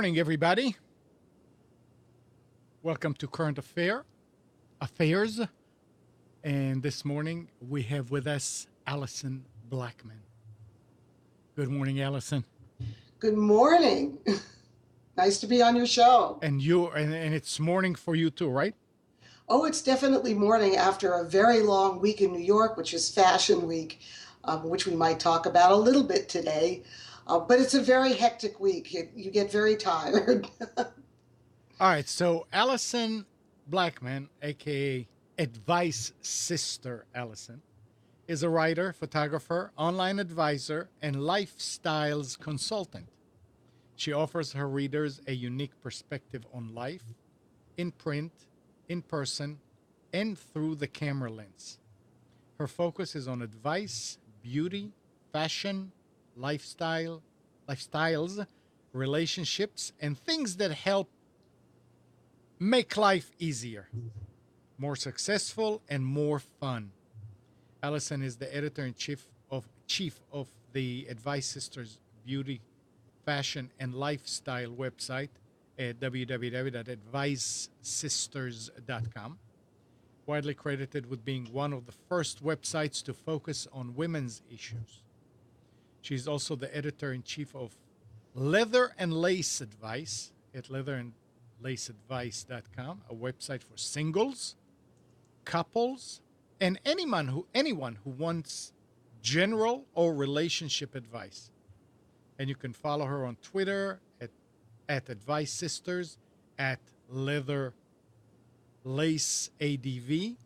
morning, everybody. Welcome to Current Affairs. And this morning we have with us Alison Blackman. Good morning, Alison. Good morning. Nice to be on your show. And it's morning for you too, right? Oh, it's definitely morning after a very long week in New York, which is Fashion Week, which we might talk about a little bit today. But it's a very hectic week. You get very tired. All right. So Alison Blackman, aka Advice Sister Alison, is a writer, photographer, online advisor, and lifestyles consultant. She offers her readers a unique perspective on life, in print, in person, and through the camera lens. Her focus is on advice, beauty, fashion, lifestyles, relationships, and things that help make life easier, more successful, and more fun. Alison is the editor in chief of the Advice Sisters Beauty, Fashion, and Lifestyle website at www.advicesisters.com. Widely credited with being one of the first websites to focus on women's issues. She's also the editor in chief of Leather and Lace Advice at leatherandlaceadvice.com, a website for singles, couples, and anyone who wants general or relationship advice. And you can follow her on Twitter at Advice Sisters, at Leather Lace ADV,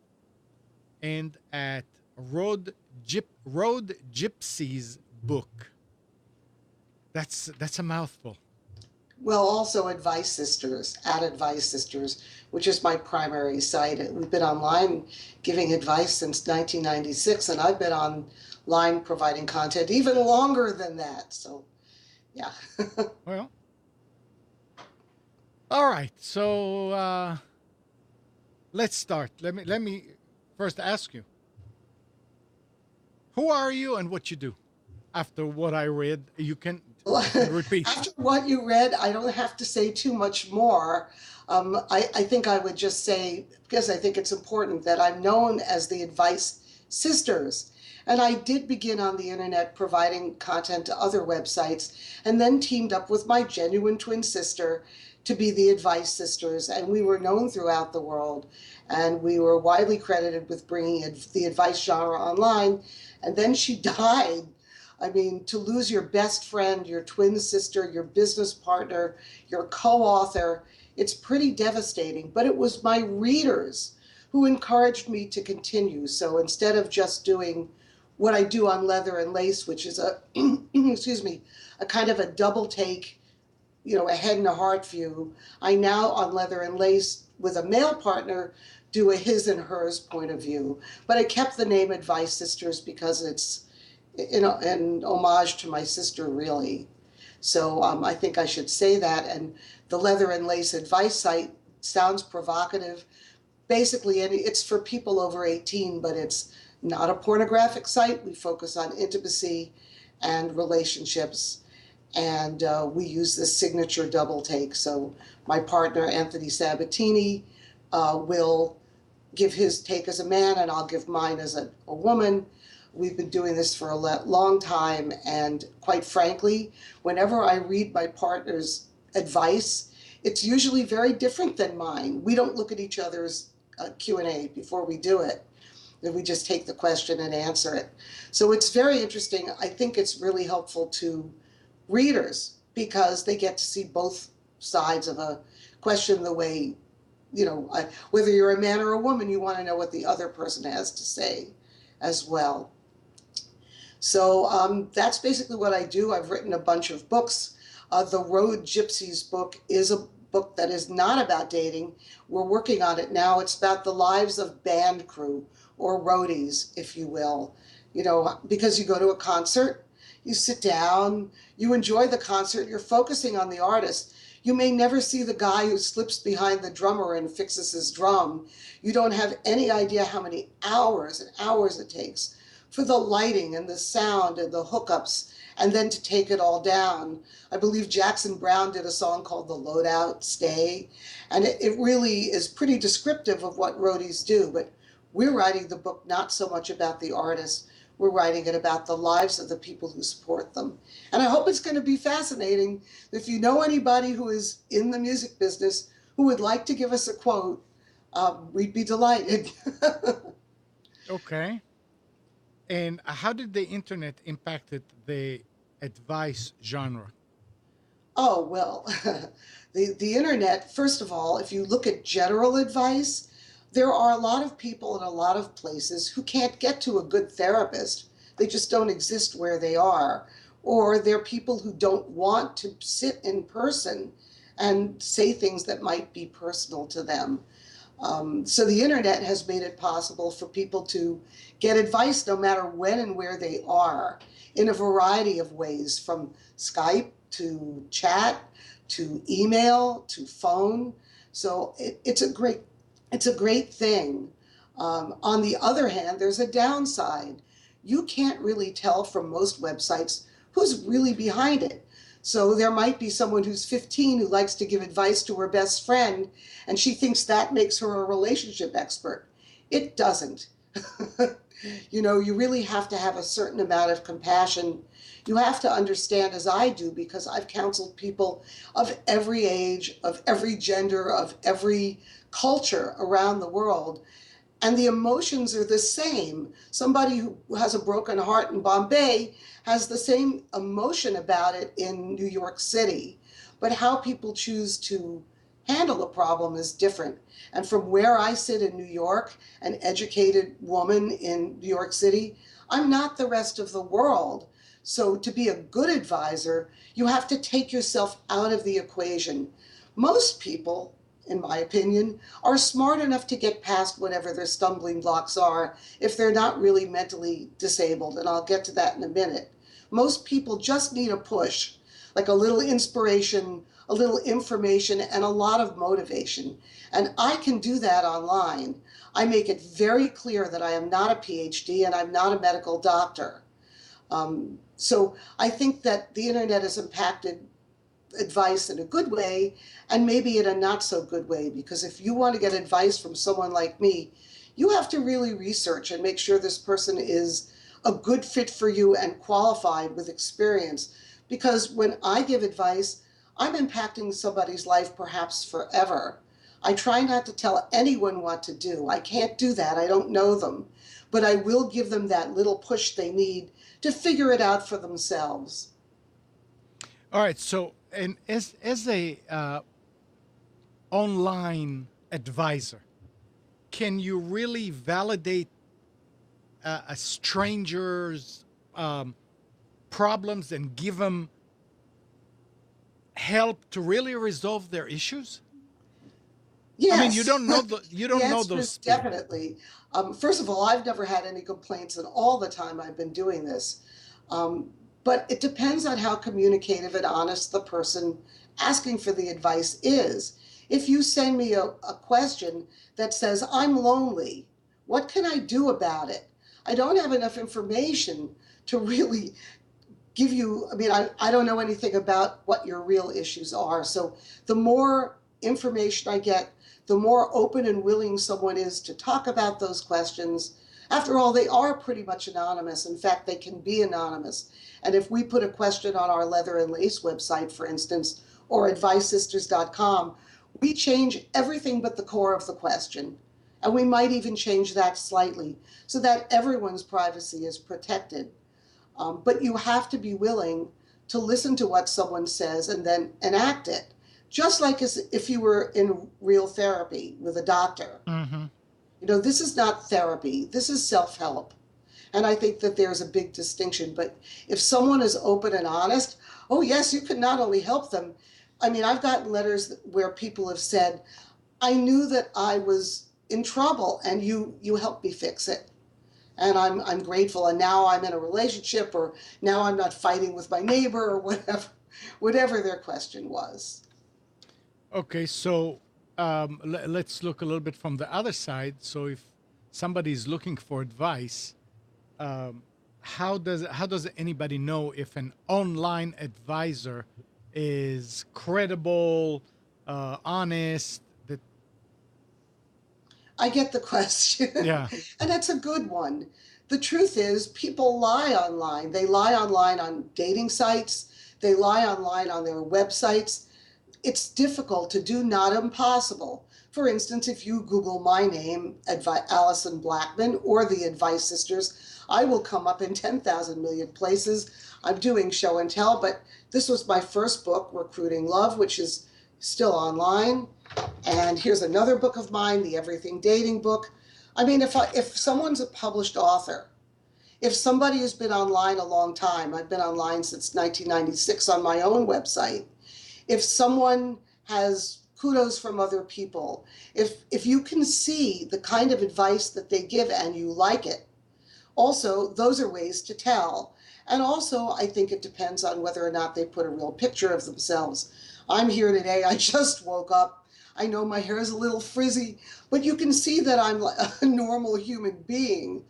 and at Road Gypsies Book. That's a mouthful. Well, also Advice Sisters, at Advice Sisters, which is my primary site. We've been online giving advice since 1996, and I've been online providing content even longer than that. So, yeah. Well, all right. So let's start. Let me first ask you, who are you and what you do? After what I read, you can repeat. After what you read, I don't have to say too much more. I think I would just say, because I think it's important, that I'm known as the Advice Sisters. And I did begin on the internet providing content to other websites, and then teamed up with my genuine twin sister to be the Advice Sisters. And we were known throughout the world, and we were widely credited with bringing the advice genre online. And then she died. I mean, to lose your best friend, your twin sister, your business partner, your co-author, it's pretty devastating. But it was my readers who encouraged me to continue. So instead of just doing what I do on Leather and Lace, which is a, excuse me, a kind of a double take, a head and a heart view, I now on Leather and Lace with a male partner do a his and hers point of view. But I kept the name Advice Sisters because it's an homage to my sister, really. So I think I should say that. And the Leather and Lace advice site sounds provocative. Basically, it's for people over 18, but it's not a pornographic site. We focus on intimacy and relationships. And we use this signature double take. So my partner, Anthony Sabatini, will give his take as a man, and I'll give mine as a woman. We've been doing this for a long time, and quite frankly, whenever I read my partner's advice, it's usually very different than mine. We don't look at each other's Q&A before we do it. We just take the question and answer it. So it's very interesting. I think it's really helpful to readers because they get to see both sides of a question the way, whether you're a man or a woman, you want to know what the other person has to say as well. So that's basically what I do. I've written a bunch of books. The Road Gypsies book is a book that is not about dating. We're working on it now. It's about the lives of band crew, or roadies, if you will. Because you go to a concert, you sit down, you enjoy the concert, you're focusing on the artist. You may never see the guy who slips behind the drummer and fixes his drum. You don't have any idea how many hours and hours it takes for the lighting and the sound and the hookups and then to take it all down. I believe Jackson Browne did a song called The Loadout Stay, and it really is pretty descriptive of what roadies do. But we're writing the book not so much about the artists, we're writing it about the lives of the people who support them. And I hope it's going to be fascinating. If you know anybody who is in the music business who would like to give us a quote, we'd be delighted. Okay. And how did the internet impacted the advice genre? Oh, well, the internet, first of all, if you look at general advice, there are a lot of people in a lot of places who can't get to a good therapist. They just don't exist where they are. Or they're people who don't want to sit in person and say things that might be personal to them. So the internet has made it possible for people to get advice no matter when and where they are in a variety of ways, from Skype to chat to email to phone. So it's a great thing. On the other hand, there's a downside. You can't really tell from most websites who's really behind it. So there might be someone who's 15 who likes to give advice to her best friend, and she thinks that makes her a relationship expert. It doesn't. You really have to have a certain amount of compassion. You have to understand, as I do, because I've counseled people of every age, of every gender, of every culture around the world, and the emotions are the same. Somebody who has a broken heart in Bombay has the same emotion about it in New York City. But how people choose to handle a problem is different. And from where I sit in New York, an educated woman in New York City, I'm not the rest of the world. So to be a good advisor, you have to take yourself out of the equation. Most people, in my opinion, are smart enough to get past whatever their stumbling blocks are if they're not really mentally disabled, and I'll get to that in a minute. Most people just need a push, like a little inspiration, a little information, and a lot of motivation. And I can do that online. I make it very clear that I am not a PhD and I'm not a medical doctor. So I think that the internet has impacted advice in a good way and maybe in a not so good way, because if you want to get advice from someone like me, you have to really research and make sure this person is a good fit for you and qualified with experience, because when I give advice, I'm impacting somebody's life perhaps forever. I try not to tell anyone what to do. I can't do that. I don't know them. But I will give them that little push they need to figure it out for themselves. All right. So, and as a online advisor, can you really validate a stranger's problems and give them help to really resolve their issues? I mean, Yes, you the don't know answer is those people. definitely. First of all, I've never had any complaints in all the time I've been doing this. Um, but it depends on how communicative and honest the person asking for the advice is. If you send me a question that says, I'm lonely, what can I do about it? I don't have enough information to really give you, I don't know anything about what your real issues are. So the more information I get, the more open and willing someone is to talk about those questions. After all, they are pretty much anonymous. In fact, they can be anonymous. And if we put a question on our Leather and Lace website, for instance, or advicesisters.com, we change everything but the core of the question. And we might even change that slightly so that everyone's privacy is protected. But you have to be willing to listen to what someone says and then enact it. Just like as if you were in real therapy with a doctor. Hmm. This is not therapy, this is self help. And I think that there's a big distinction. But if someone is open and honest, oh, yes, you can not only help them. I've gotten letters where people have said, I knew that I was in trouble and you helped me fix it. And I'm grateful. And now I'm in a relationship, or now I'm not fighting with my neighbor, or whatever their question was. Okay, so let's look a little bit from the other side. So, if somebody is looking for advice, um, how does anybody know if an online advisor is credible, honest? That I get the question, yeah. and that's a good one. The truth is, people lie online. They lie online on dating sites, they lie online on their websites. It's difficult to do, not impossible. For instance, if you Google my name, Alison Blackman, or the Advice Sisters, I will come up in 10,000 million places. I'm doing show and tell, but this was my first book, Recruiting Love, which is still online. And here's another book of mine, the Everything Dating book. I mean, if someone's a published author, if somebody has been online a long time, I've been online since 1996 on my own website. If someone has kudos from other people, if you can see the kind of advice that they give and you like it, also those are ways to tell. And also I think it depends on whether or not they put a real picture of themselves. I'm here today, I just woke up. I know my hair is a little frizzy, but you can see that I'm a normal human being.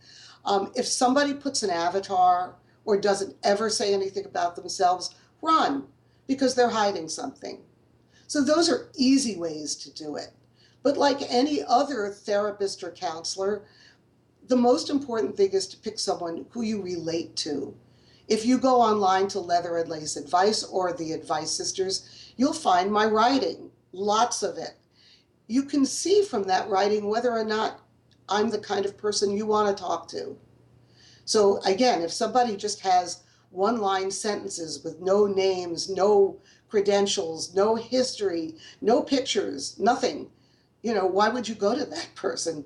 If somebody puts an avatar or doesn't ever say anything about themselves, run, because they're hiding something. So those are easy ways to do it. But like any other therapist or counselor, the most important thing is to pick someone who you relate to. If you go online to Leather and Lace Advice or the Advice Sisters, you'll find my writing, lots of it. You can see from that writing whether or not I'm the kind of person you want to talk to. So again, if somebody just has one line sentences with no names, no credentials, no history, no pictures, nothing, why would you go to that person?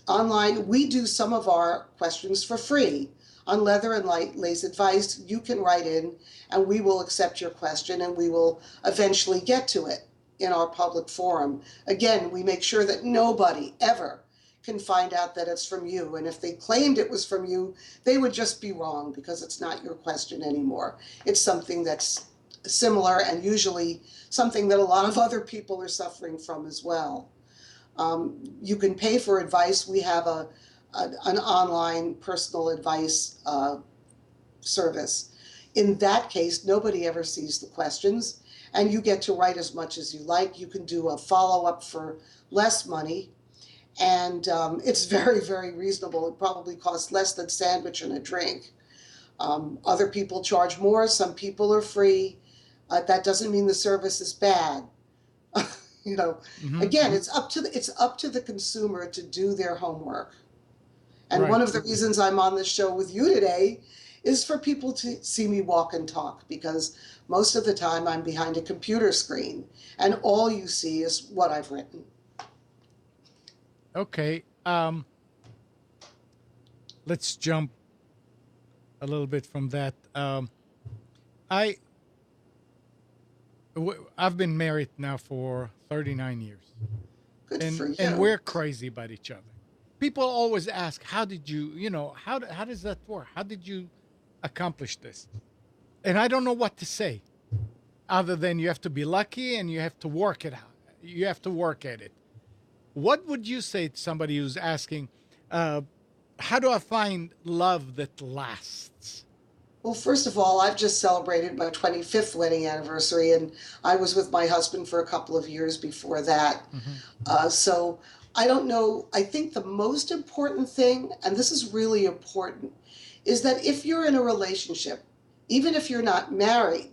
Online, we do some of our questions for free. On Leather and Lace Advice, you can write in and we will accept your question and we will eventually get to it in our public forum. Again, we make sure that nobody ever can find out that it's from you. And if they claimed it was from you, they would just be wrong because it's not your question anymore. It's something that's similar and usually something that a lot of other people are suffering from as well. You can pay for advice. We have an online personal advice service. In that case, nobody ever sees the questions, and you get to write as much as you like. You can do a follow-up for less money, and it's very, very reasonable. It probably costs less than sandwich and a drink. Other people charge more. Some people are free. That doesn't mean the service is bad. you know, Hmm. Again, it's up to the consumer to do their homework. And Right. one of the reasons I'm on this show with you today is for people to see me walk and talk, because most of the time I'm behind a computer screen and all you see is what I've written. Okay. Let's jump a little bit from that. I I've been married now for 39 years, Good for and you. we're crazy about each other. People always ask, "How did you, how does that work? How did you accomplish this?" And I don't know what to say other than you have to be lucky and you have to work it out. You have to work at it. What would you say to somebody who's asking, uh, "How do I find love that lasts?" Well, first of all, I've just celebrated my 25th wedding anniversary, and I was with my husband for a couple of years before that. Hmm. So I don't know. I think the most important thing, and this is really important, is that if you're in a relationship, even if you're not married,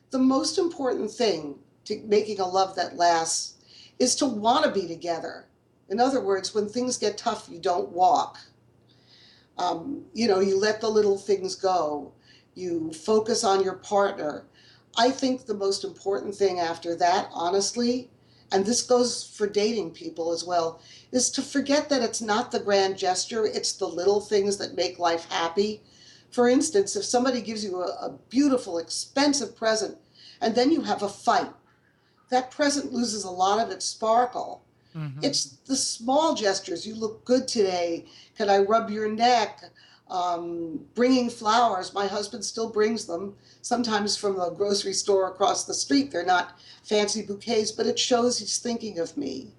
the most important thing to making a love that lasts is to want to be together. In other words, when things get tough, you don't walk. You let the little things go. You focus on your partner. I think the most important thing after that, honestly, and this goes for dating people as well, is to forget that it's not the grand gesture, it's the little things that make life happy. For instance, if somebody gives you a beautiful, expensive present and then you have a fight, that present loses a lot of its sparkle. Hmm. It's the small gestures. You look good today. Can I rub your neck? Bringing flowers. My husband still brings them, sometimes from the grocery store across the street. They're not fancy bouquets, but it shows he's thinking of me.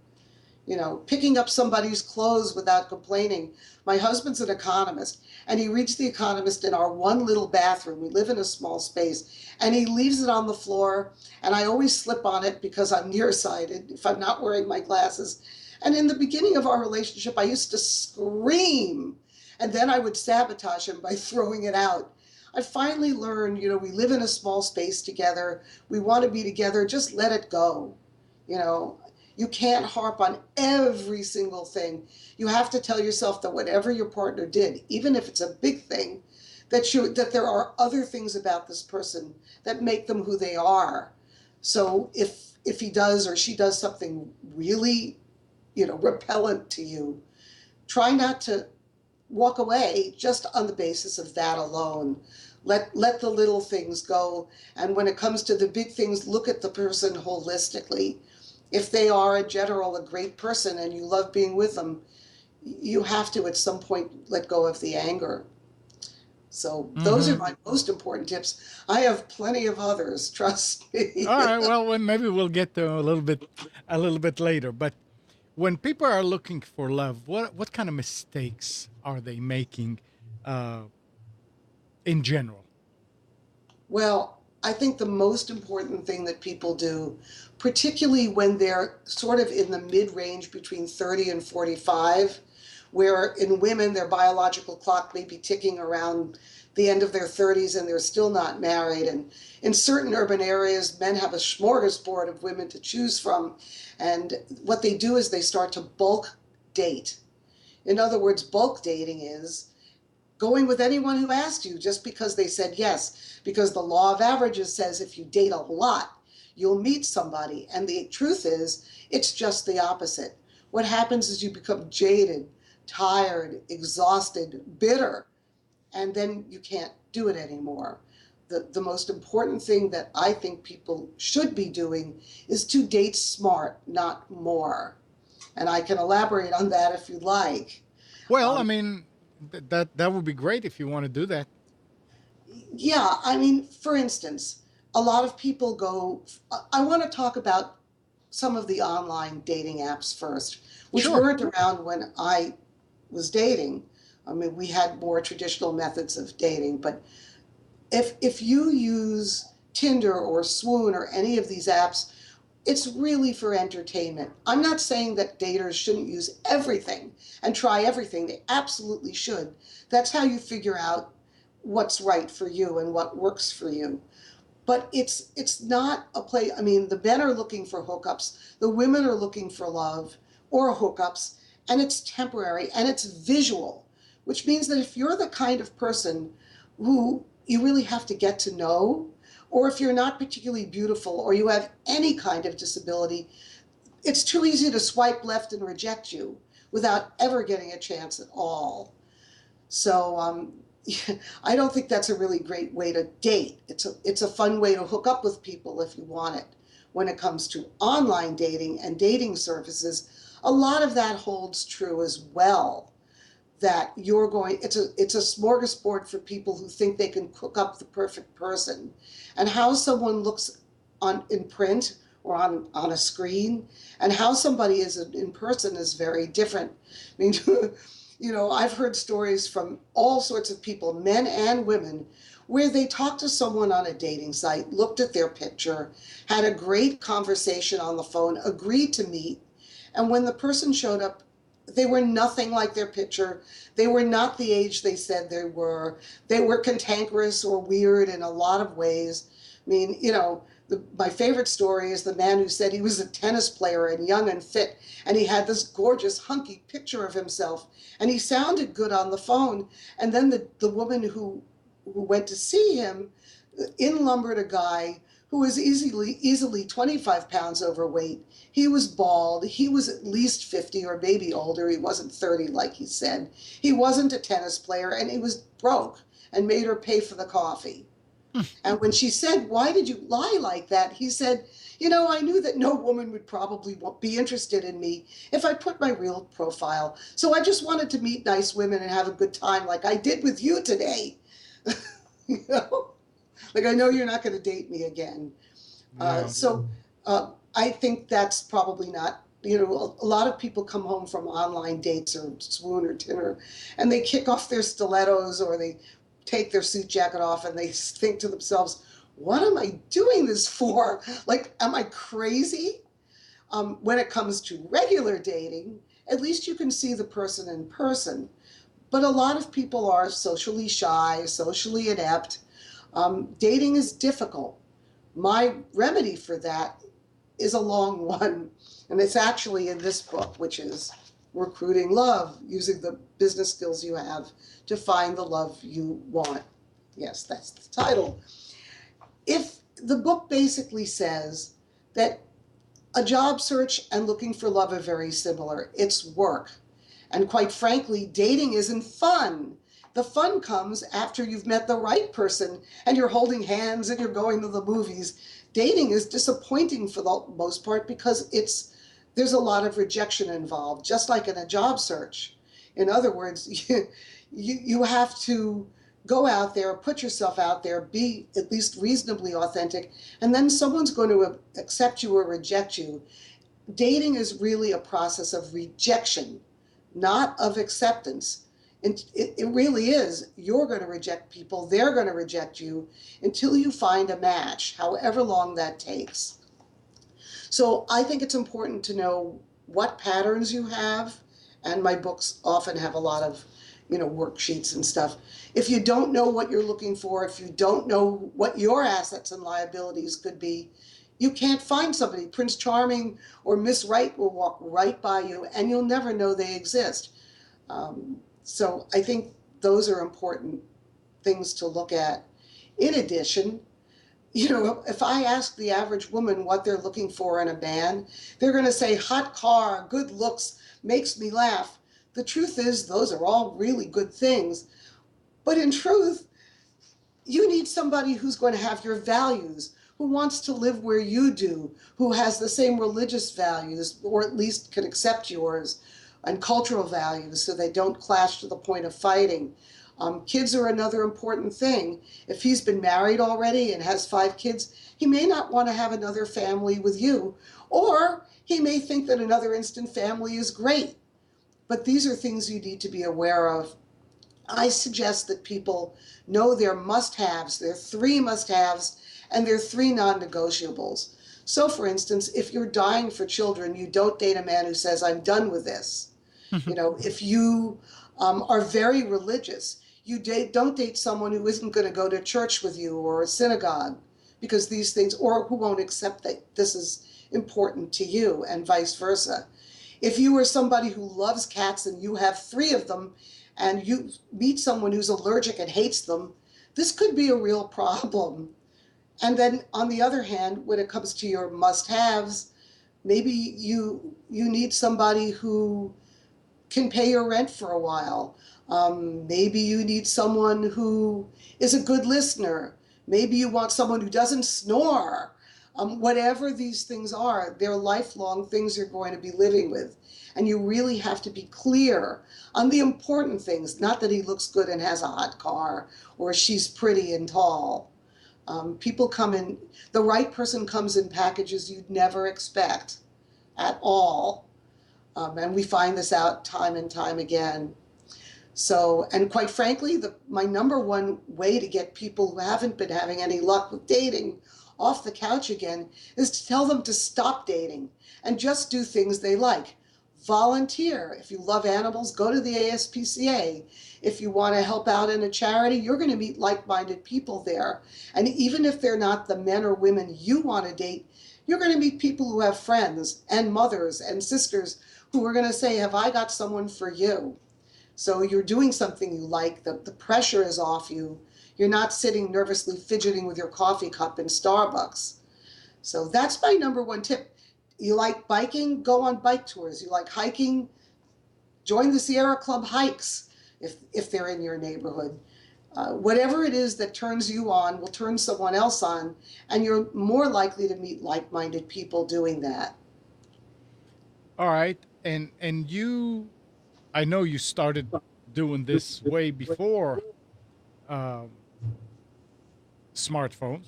picking up somebody's clothes without complaining. My husband's an economist, and he reads The Economist in our one little bathroom. We live in a small space, and he leaves it on the floor, and I always slip on it because I'm nearsighted if I'm not wearing my glasses. And in the beginning of our relationship, I used to scream, and then I would sabotage him by throwing it out. I finally learned, we live in a small space together. We want to be together. Just let it go. You know, you can't harp on every single thing. You have to tell yourself that whatever your partner did, even if it's a big thing, that there are other things about this person that make them who they are. So if he does or she does something really, repellent to you, try not to walk away just on the basis of that alone. Let the little things go, and when it comes to the big things, look at the person holistically. If they are in general a great person and you love being with them, you have to at some point let go of the anger. So those are Mm-hmm. my most important tips. I have plenty of others, trust me. All right. Well, maybe we'll get to a little bit later. But when people are looking for love, what kind of mistakes are they making, uh, in general? Well, I think the most important thing that people do, particularly when they're sort of in the mid range between 30 and 45, where in women their biological clock may be ticking around the end of their 30s and they're still not married. And in certain urban areas, men have a smorgasbord of women to choose from. And what they do is they start to bulk date. In other words, bulk dating is going with anyone who asked you just because they said yes, because the law of averages says if you date a lot, you'll meet somebody. And the truth is, it's just the opposite. What happens is you become jaded, tired, exhausted, bitter, and then you can't do it anymore. The most important thing that I think people should be doing is to date smart, not more. And I can elaborate on that if you like. Well, I Um, mean, that would be great if you want to do that. Yeah, I mean, for instance, a lot of people go. I want to talk about some of the online dating apps first, which Sure. weren't around when I was dating. I mean, we had more traditional methods of dating, but if you use Tinder or Swoon or any of these apps, it's really for entertainment. I'm not saying that daters shouldn't use everything and try everything. They absolutely should. That's how you figure out what's right for you and what works for you. But it's not a play. I mean, the men are looking for hookups, the women are looking for love or hookups, and it's temporary and it's visual, which means that if you're the kind of person who you really have to get to know, or if you're not particularly beautiful or you have any kind of disability, it's too easy to swipe left and reject you without ever getting a chance at all. So I don't think that's a really great way to date. It's a fun way to hook up with people if you want it. When it comes to online dating and dating services, a lot of that holds true as well. That you're going, it's a smorgasbord for people who think they can cook up the perfect person, and how someone looks on in print or on a screen, and how somebody is in person is very different. I mean, I've heard stories from all sorts of people, men and women, where they talked to someone on a dating site, looked at their picture, had a great conversation on the phone, agreed to meet, and when the person showed up, they were nothing like their picture. They were not the age they said they were. They were cantankerous or weird in a lot of ways. I mean, my favorite story is the man who said he was a tennis player and young and fit, and he had this gorgeous, hunky picture of himself, and he sounded good on the phone. And then the woman who went to see him in lumbered a guy who was easily 25 pounds overweight. He was bald. He was at least 50 or maybe older. He wasn't 30 like he said. He wasn't a tennis player, and he was broke and made her pay for the coffee. And when she said, "Why did you lie like that?" He said, "I knew that no woman would probably be interested in me if I put my real profile. So I just wanted to meet nice women and have a good time like I did with you today." you know? Like, I know you're not going to date me again. Yeah. So I think that's probably not, a lot of people come home from online dates or swoon or Tinder, and they kick off their stilettos or they take their suit jacket off and they think to themselves, what am I doing this for? Like, am I crazy? When it comes to regular dating, at least you can see the person in person. But a lot of people are socially shy, socially inept. Dating is difficult. My remedy for that is a long one, and it's actually in this book, which is Recruiting Love, using the business skills you have to find the love you want. Yes, that's the title. If the book basically says that a job search and looking for love are very similar, it's work. And quite frankly, dating isn't fun. The fun comes after you've met the right person and you're holding hands and you're going to the movies. Dating is disappointing for the most part because there's a lot of rejection involved, just like in a job search. In other words, you have to go out there, put yourself out there, be at least reasonably authentic, and then someone's going to accept you or reject you. Dating is really a process of rejection, not of acceptance. And it really is. You're going to reject people, they're going to reject you until you find a match, however long that takes. So I think it's important to know what patterns you have, and my books often have a lot of, worksheets and stuff. If you don't know what you're looking for, if you don't know what your assets and liabilities could be, you can't find somebody. Prince Charming or Miss Right will walk right by you, and you'll never know they exist. So I think those are important things to look at. In addition, if I ask the average woman what they're looking for in a man, they're going to say hot car, good looks, makes me laugh. The truth is, those are all really good things. But in truth, you need somebody who's going to have your values, who wants to live where you do, who has the same religious values, or at least can accept yours, and cultural values so they don't clash to the point of fighting. Kids are another important thing. If he's been married already and has 5 kids, he may not want to have another family with you, or he may think that another instant family is great. But these are things you need to be aware of. I suggest that people know their must-haves, their 3 must-haves, and their 3 non-negotiables. So, for instance, if you're dying for children, you don't date a man who says, I'm done with this. If you are very religious, don't date someone who isn't going to go to church with you or a synagogue, because these things, or who won't accept that this is important to you, and vice versa. If you are somebody who loves cats and you have 3 of them, and you meet someone who's allergic and hates them, this could be a real problem. And then on the other hand, when it comes to your must-haves, maybe you need somebody who can pay your rent for a while. Maybe you need someone who is a good listener. Maybe you want someone who doesn't snore. Whatever these things are, they're lifelong things you're going to be living with. And you really have to be clear on the important things, not that he looks good and has a hot car or she's pretty and tall. People come in, the right person comes in packages you'd never expect at all. And we find this out time and time again. So, and quite frankly, my number one way to get people who haven't been having any luck with dating off the couch again is to tell them to stop dating and just do things they like. Volunteer. If you love animals, go to the ASPCA. If you want to help out in a charity, you're going to meet like-minded people there. And even if they're not the men or women you want to date, you're going to meet people who have friends and mothers and sisters who are going to say, have I got someone for you? So you're doing something you like, the pressure is off you. You're not sitting nervously fidgeting with your coffee cup in Starbucks. So that's my number one tip. You like biking? Go on bike tours. You like hiking? Join the Sierra Club hikes if they're in your neighborhood. Whatever it is that turns you on will turn someone else on, and you're more likely to meet like-minded people doing that. All right. And you, I know you started doing this way before um, smartphones.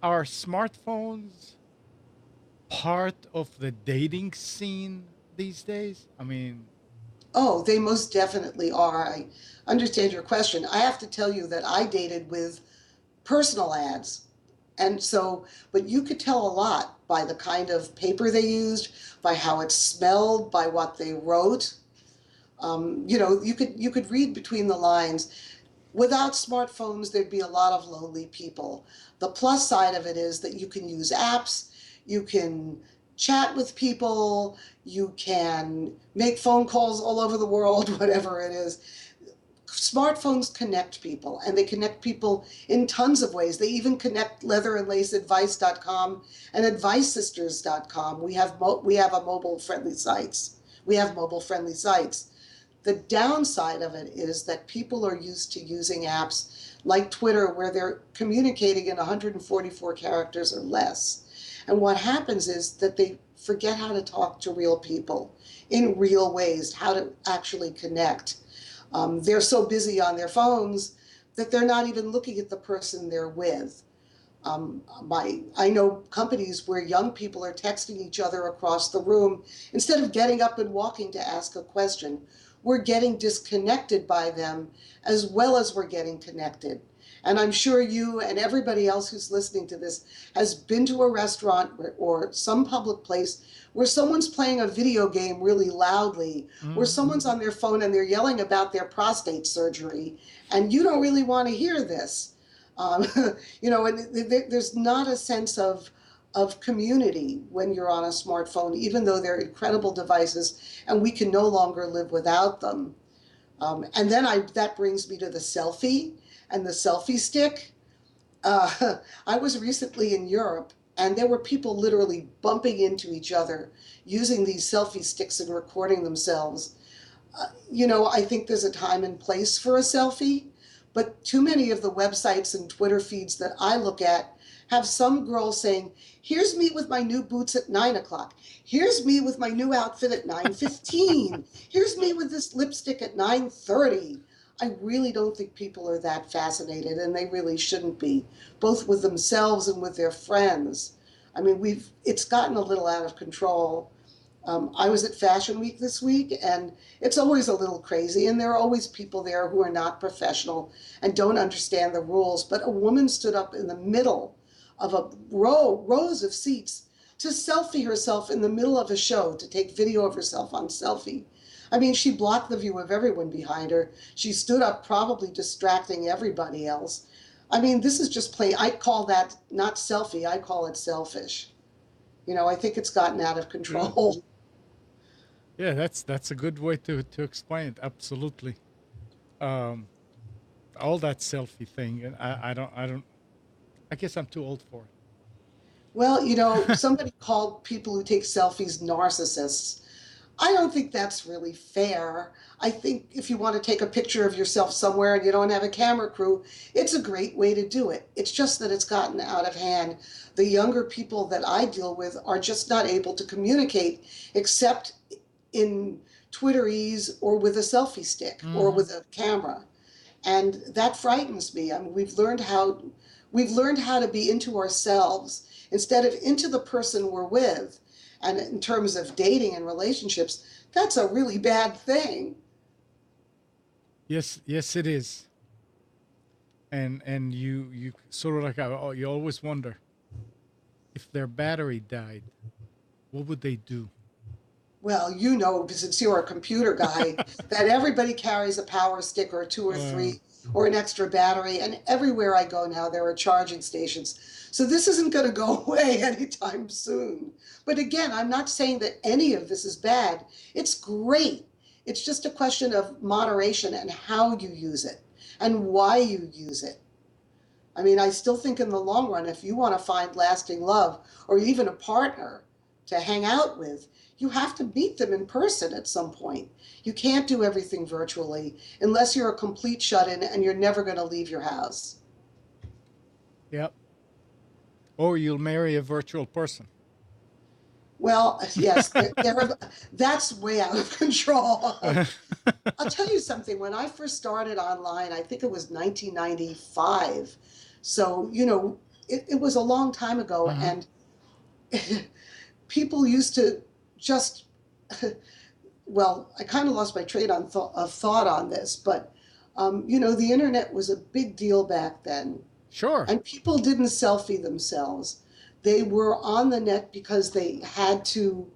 Are smartphones part of the dating scene these days? I mean, Oh, they most definitely are. I understand your question. I have to tell you that I dated with personal ads. And so, but you could tell a lot by the kind of paper they used, by how it smelled, by what they wrote. You could read between the lines. Without smartphones, there'd be a lot of lonely people. The plus side of it is that you can use apps, you can chat with people, you can make phone calls all over the world, whatever it is. Smartphones connect people, and they connect people in tons of ways. They even connect leatherandlaceadvice.com and advicesisters.com. We have a mobile friendly sites. We have mobile friendly sites. The downside of it is that people are used to using apps like Twitter where they're communicating in 144 characters or less. And what happens is that they forget how to talk to real people in real ways, how to actually connect. They're so busy on their phones that they're not even looking at the person they're with. I know companies where young people are texting each other across the room instead of getting up and walking to ask a question. We're getting disconnected by them as well as we're getting connected. And I'm sure you and everybody else who's listening to this has been to a restaurant or some public place where someone's playing a video game really loudly, where mhm. someone's on their phone and they're yelling about their prostate surgery, and you don't really want to hear this. Um, and there's not a sense of community when you're on a smartphone, even though they're incredible devices and we can no longer live without them. And then that brings me to the selfie and the selfie stick. I was recently in Europe, and there were people literally bumping into each other using these selfie sticks and recording themselves. I think there's a time and place for a selfie, but too many of the websites and Twitter feeds that I look at have some girl saying, "Here's me with my new boots at 9 o'clock. Here's me with my new outfit at 9:15. Here's me with this lipstick at 9:30." I really don't think people are that fascinated, and they really shouldn't be, both with themselves and with their friends. I mean, it's gotten a little out of control. I was at Fashion Week this week, and it's always a little crazy, and there are always people there who are not professional and don't understand the rules. But a woman stood up in the middle of a rows of seats to selfie herself in the middle of a show, to take video of herself on selfie. I mean, she blocked the view of everyone behind her. She stood up, probably distracting everybody else. I mean, this is just plain, I call that not selfie, I call it selfish. I think it's gotten out of Yeah, control. yeah, that's a good way to explain it. Absolutely. Um, all that selfie thing, and I don't. I guess I'm too old for it. Well, somebody called people who take selfies narcissists. I don't think that's really fair. I think if you want to take a picture of yourself somewhere and you don't have a camera crew, it's a great way to do it. It's just that it's gotten out of hand. The younger people that I deal with are just not able to communicate except in Twitterese or with a selfie stick or Hmm. with a camera. And that frightens me. I mean, we've learned how to be into ourselves instead of into the person we're with. And in terms of dating and relationships, that's a really bad thing. Yes, yes, it is. And you sort of like you always wonder if their battery died, what would they do? Well, since you're a computer guy, that everybody carries a power stick or two or Uh, three or an extra battery. And everywhere I go now, there are charging stations. So this isn't going to go away anytime soon. But again, I'm not saying that any of this is bad. It's great. It's just a question of moderation and how you use it and why you use it. I mean, I still think in the long run, if you want to find lasting love or even a partner to hang out with, you have to meet them in person at some point. You can't do everything virtually unless you're a complete shut in and you're never going to leave your house. yep. Or you'll marry a virtual person. Well, yes, that's way out of control. I'll tell you something. When I first started online, I think it was 1995. So, it was a long time ago. Hmm. And people used to just, well, I kind of lost my train of thought on this, but the internet was a big deal back then. Sure. And people didn't selfie themselves. They were on the net because they had to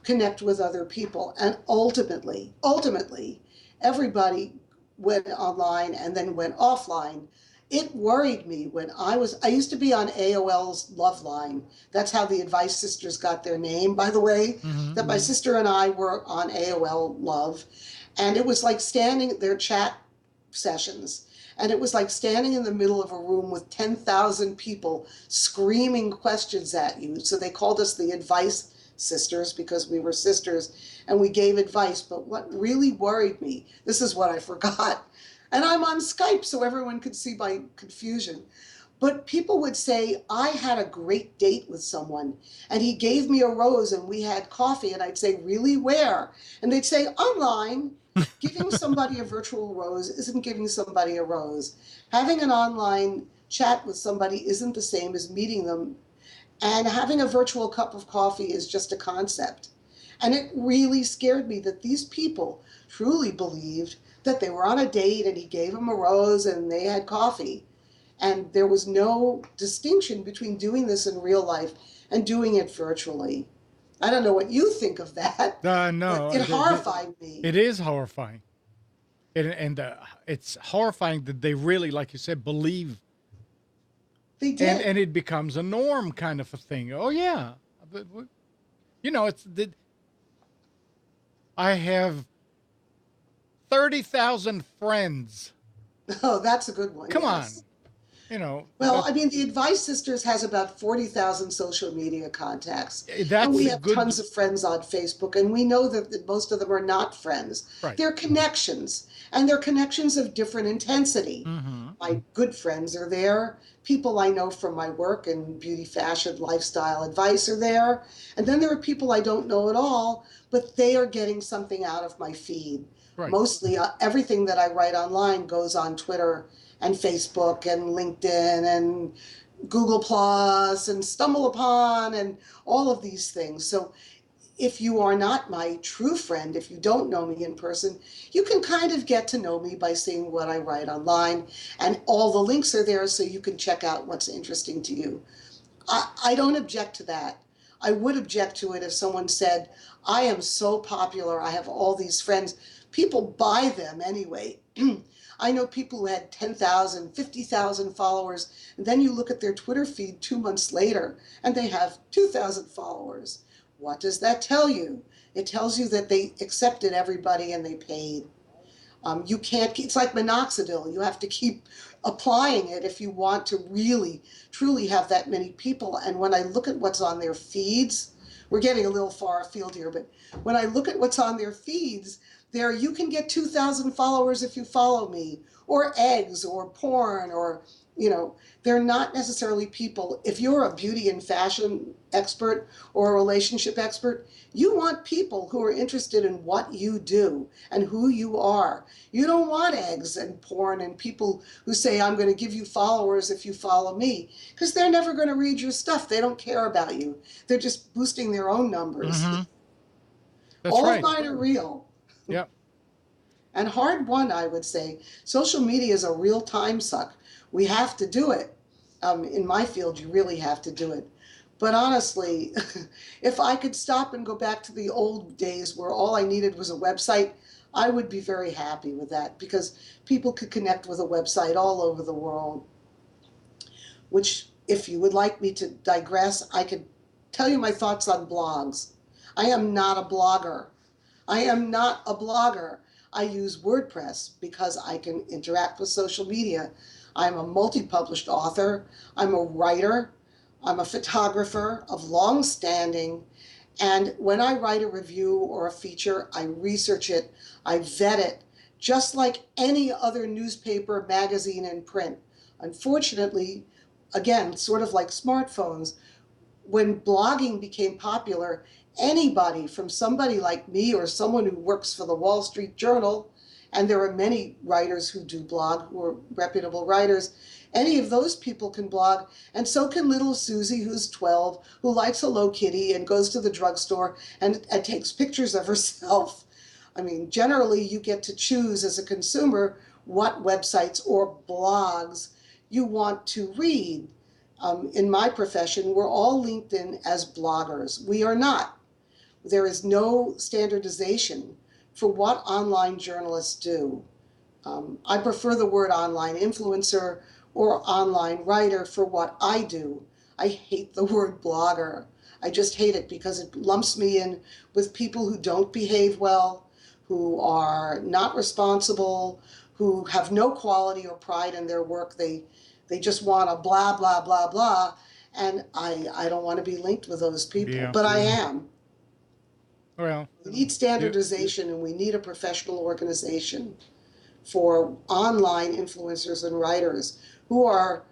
connect with other people. And ultimately, everybody went online and then went offline. It worried me when I used to be on AOL's Love Line. That's how the Advice Sisters got their name, by the way, Hmm. that my sister and I were on AOL Love. And it was like standing their chat sessions. And it was like standing in the middle of a room with 10,000 people screaming questions at you. So they called us the Advice Sisters because we were sisters and we gave advice. But what really worried me, this is what I forgot. And I'm on Skype so everyone could see my confusion. But people would say, I had a great date with someone and he gave me a rose and we had coffee. And I'd say, really, where? And they'd say, online. Giving somebody a virtual rose isn't giving somebody a rose. Having an online chat with somebody isn't the same as meeting them. And having a virtual cup of coffee is just a concept. And it really scared me that these people truly believed that they were on a date and he gave them a rose and they had coffee. And there was no distinction between doing this in real life and doing it virtually. I don't know what you think of that, but No, it horrified me. it is horrifying. And it's horrifying that they really, like you said, believe, They and did. it becomes a norm kind of a thing. Oh yeah, but it's the I have 30,000 friends. Oh, that's a good one, Come yes. on, you know Well, that I mean, the Advice Sisters has about 40,000 social media contacts, and that's we a have good, tons of friends on Facebook, and we know that most of them are not friends. right. They're connections, and they're connections of different intensity. Mm-hmm. My good friends are there. People I know from my work and beauty, fashion, lifestyle advice are there. And then there are people I don't know at all, but they are getting something out of my feed. Right. Mostly everything that I write online goes on Twitter and Facebook and LinkedIn and Google Plus and Stumble Upon and all of these things. So if you are not my true friend, if you don't know me in person, you can kind of get to know me by seeing what I write online. And all the links are there so you can check out what's interesting to you. I don't object to that. I would object to it if someone said, I am so popular, I have all these friends. People buy them anyway. I know people who had 10,000, 50,000 followers, and then you look at their Twitter feed 2 months later and they have 2,000 followers. What does that tell you? It tells you that they accepted everybody and they paid. You can't, it's like minoxidil. You have to keep applying it if you want to really, truly have that many people. And when I look at what's on their feeds, we're getting a little far afield here, but when I look at what's on their feeds, there you can get 2,000 followers if you follow me, or eggs, or porn, or, they're not necessarily people. If you're a beauty and fashion expert or a relationship expert, you want people who are interested in what you do and who you are. You don't want eggs and porn and people who say, I'm going to give you followers if you follow me, because they're never going to read your stuff. They don't care about you. They're just boosting their own numbers. Mm-hmm. That's All of right. mine are real Yep. and hard won, I would say. Social media is a real time suck. We have to do it. In my field, you really have to do it. But honestly, if I could stop and go back to the old days where all I needed was a website, I would be very happy with that because people could connect with a website all over the world. Which, if you would like me to digress, I could tell you my thoughts on blogs. I am not a blogger. I am not a blogger. I use WordPress because I can interact with social media. I'm a multi published author. I'm a writer. I'm a photographer of long standing. And when I write a review or a feature, I research it, I vet it, just like any other newspaper, magazine, and print. Unfortunately, again, sort of like smartphones, when blogging became popular, anybody from somebody like me or someone who works for the Wall Street Journal, and there are many writers who do blog who are reputable writers, Any of those people can blog, and so can little Susie, who's 12, who likes Hello Kitty and goes to the drugstore and takes pictures of herself. I mean, generally, you get to choose as a consumer what websites or blogs you want to read. In my profession, we're all linked in as bloggers. We are not. There is no standardization for what online journalists do. I prefer the word online influencer or online writer for what I do. I hate the word blogger. I just hate it because it lumps me in with people who don't behave well, who are not responsible, who have no quality or pride in their work. They just want a blah blah blah blah, and I don't want to be linked with those people, Yeah. but I am. Well, We need you, standardization and we need a professional organization for online influencers and writers who are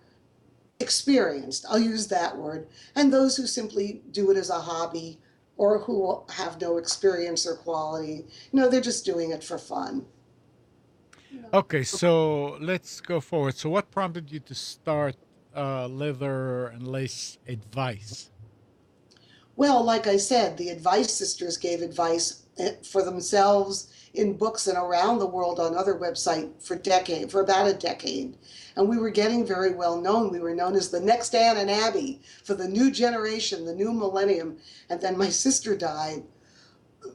experienced, I'll use that word, and those who simply do it as a hobby or who have no experience or quality. They're just doing it for fun. okay, so let's go forward. So, what prompted you to start Leather and Lace Advice? Well, like I said, the Advice Sisters gave advice for themselves in books and around the world on other websites for about a decade. And we were getting very well known. We were known as the next Anne and Abby for the new generation, the new millennium. And then my sister died.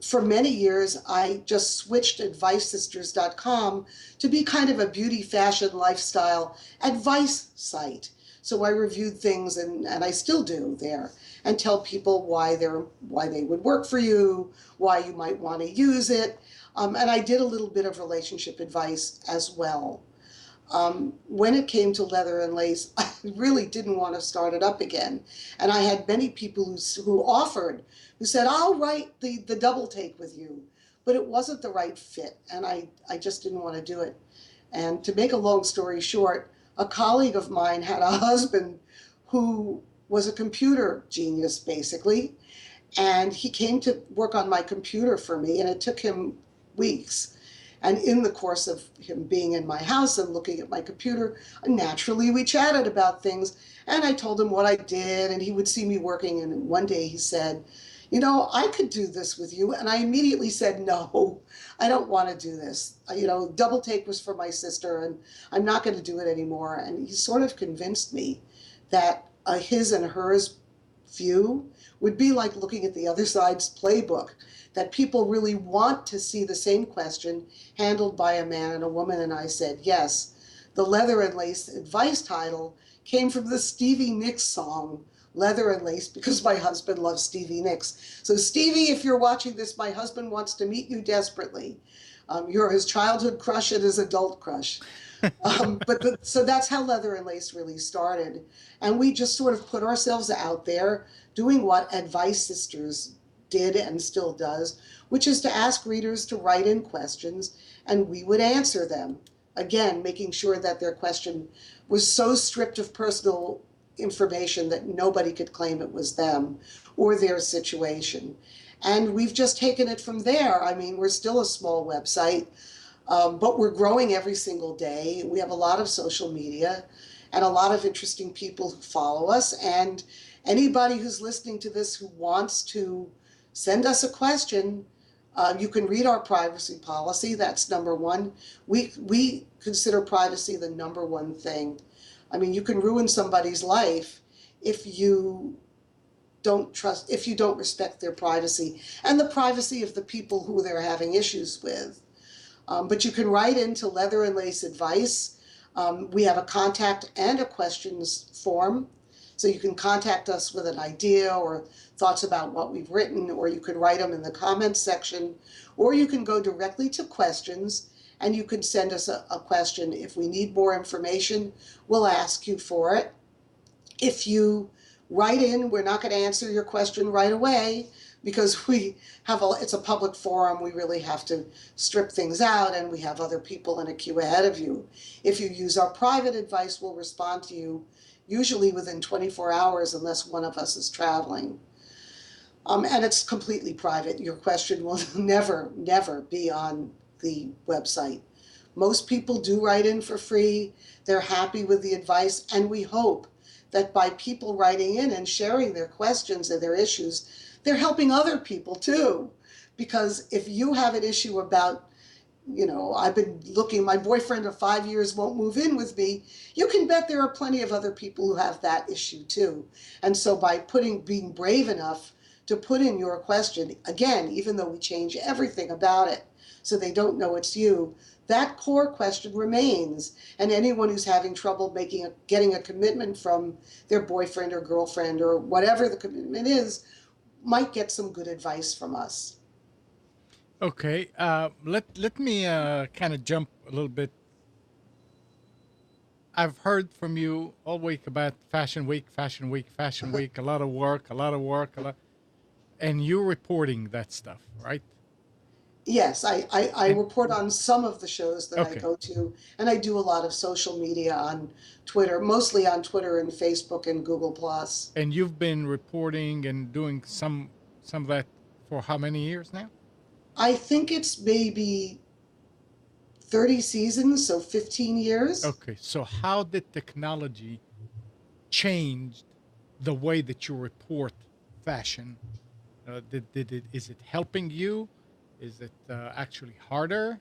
For many years, I just switched advicesisters.com to be kind of a beauty, fashion, lifestyle advice site. So I reviewed things, and I still do there, and tell people why they would work for you, why you might want to use it. And I did a little bit of relationship advice as well. When it came to Leather and Lace, I really didn't want to start it up again. And I had many people who offered, who said, I'll write the double take with you. But it wasn't the right fit, and I just didn't want to do it. And to make a long story short, a colleague of mine had a husband who was a computer genius, basically. And he came to work on my computer for me, and it took him weeks. And in the course of him being in my house and looking at my computer, naturally we chatted about things. And I told him what I did, and he would see me working. And one day he said, I could do this with you. And I immediately said, no, I don't want to do this. Double take was for my sister, and I'm not going to do it anymore. And he sort of convinced me that his and hers view would be like looking at the other side's playbook, that people really want to see the same question handled by a man and a woman. And I said, yes. The Leather and Lace advice title came from the Stevie Nicks song, Leather and Lace, because my husband loves Stevie Nicks. So, Stevie, if you're watching this, my husband wants to meet you desperately. You're his childhood crush and his adult crush. So that's how Leather and Lace really started. And we just sort of put ourselves out there doing what Advice Sisters did and still does, which is to ask readers to write in questions and we would answer them. Again, making sure that their question was so stripped of personal information that nobody could claim it was them or their situation. And we've just taken it from there. I mean, we're still a small website. But we're growing every single day. We have a lot of social media and a lot of interesting people who follow us. And anybody who's listening to this who wants to send us a question, you can read our privacy policy. That's number one. We consider privacy the number one thing. I mean, you can ruin somebody's life if you if you don't respect their privacy and the privacy of the people who they're having issues with. But you can write into Leather and Lace Advice. We have a contact and a questions form. So you can contact us with an idea or thoughts about what we've written, or you can write them in the comments section, or you can go directly to questions and you can send us a question. If we need more information, we'll ask you for it. If you write in, we're not going to answer your question right away because it's a public forum. We really have to strip things out and we have other people in a queue ahead of you. If you use our private advice, we'll respond to you usually within 24 hours unless one of us is traveling. And it's completely private. Your question will never be on the website. Most people do write in for free. They're happy with the advice, and we hope that by people writing in and sharing their questions and their issues, they're helping other people too. Because if you have an issue about, I've been looking, my boyfriend of 5 years won't move in with me, you can bet there are plenty of other people who have that issue too. And so by being brave enough to put in your question, again, even though we change everything about it so they don't know it's you, that core question remains. And anyone who's having trouble getting a commitment from their boyfriend or girlfriend or whatever the commitment is might get some good advice from us. Okay. Let me kind of jump a little bit. I've heard from you all week about Fashion Week, Fashion Week, Fashion Week. A lot of work, a lot of work, a lot, and you're reporting that stuff, right? Yes, I And report on some of the shows that I okay, go to, and I do a lot of social media on Twitter, mostly on Twitter and Facebook and Google Plus. and you've been reporting and doing some of that for how many years now? I think it's maybe 30 seasons, so 15 years. Okay, so how did technology change the way that you report fashion? Did it is it helping you? Is it actually harder?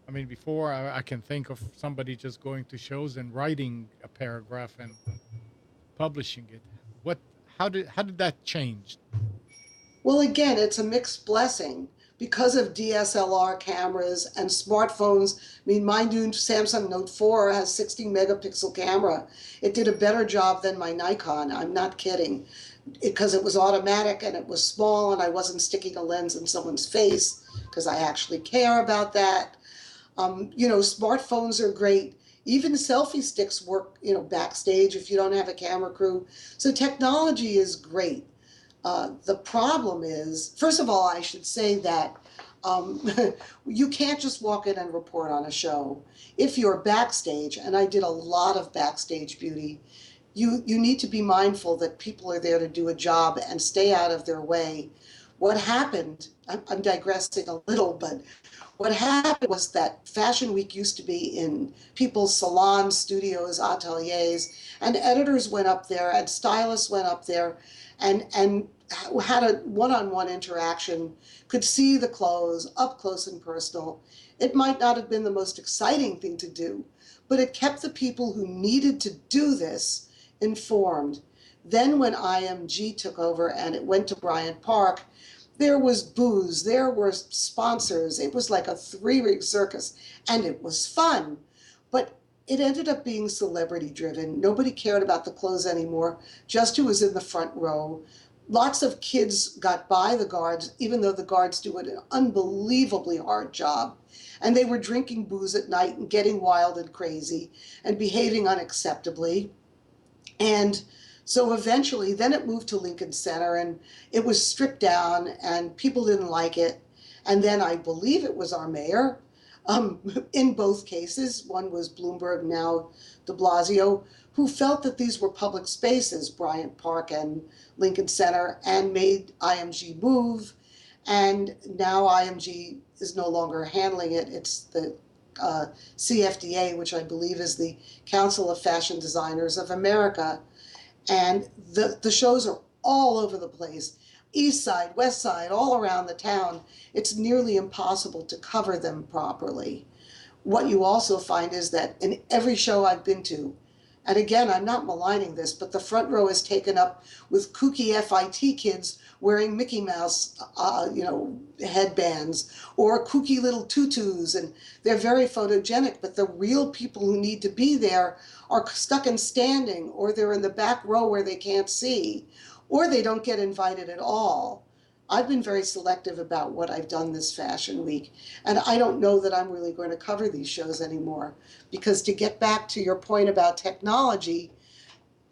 I mean, before I can think of somebody just going to shows and writing a paragraph and publishing it. What? How did that change? Well, again, it's a mixed blessing because of DSLR cameras and smartphones. I mean, my new Samsung Note 4 has 16 megapixel camera. It did a better job than my Nikon. I'm not kidding. Because it was automatic and it was small and I wasn't sticking a lens in someone's face because I actually care about that. Smartphones are great. Even selfie sticks work, backstage if you don't have a camera crew. So technology is great. The problem is, first of all, I should say that um, you can't just walk in and report on a show. If you're backstage, and I did a lot of backstage beauty, you need to be mindful that people are there to do a job and stay out of their way. What happened, I'm digressing a little, but what happened was that Fashion Week used to be in people's salons, studios, ateliers, and editors went up there and stylists went up there and had a one-on-one interaction, could see the clothes up close and personal. It might not have been the most exciting thing to do, but it kept the people who needed to do this informed. Then when IMG took over and it went to Bryant Park, there was booze, there were sponsors. It was like a three-ring circus, and it was fun. But it ended up being celebrity driven. Nobody cared about the clothes anymore, just who was in the front row. Lots of kids got by the guards, even though the guards do an unbelievably hard job. And they were drinking booze at night and getting wild and crazy and behaving unacceptably. And so eventually, then it moved to Lincoln Center and it was stripped down and people didn't like it. And then I believe it was our mayor, um, in both cases, one was Bloomberg, now de Blasio, who felt that these were public spaces, Bryant Park and Lincoln Center, and made IMG move. And now IMG is no longer handling it. It's the CFDA, which I believe is the Council of Fashion Designers of America. And the shows are all over the place, east side, west side, all around the town. It's nearly impossible to cover them properly. What you also find is that in every show I've been to, and again, I'm not maligning this, but the front row is taken up with kooky FIT kids wearing Mickey Mouse, headbands or kooky little tutus, and they're very photogenic. But the real people who need to be there are stuck in standing, or they're in the back row where they can't see, or they don't get invited at all. I've been very selective about what I've done this Fashion Week, and I don't know that I'm really going to cover these shows anymore. Because to get back to your point about technology,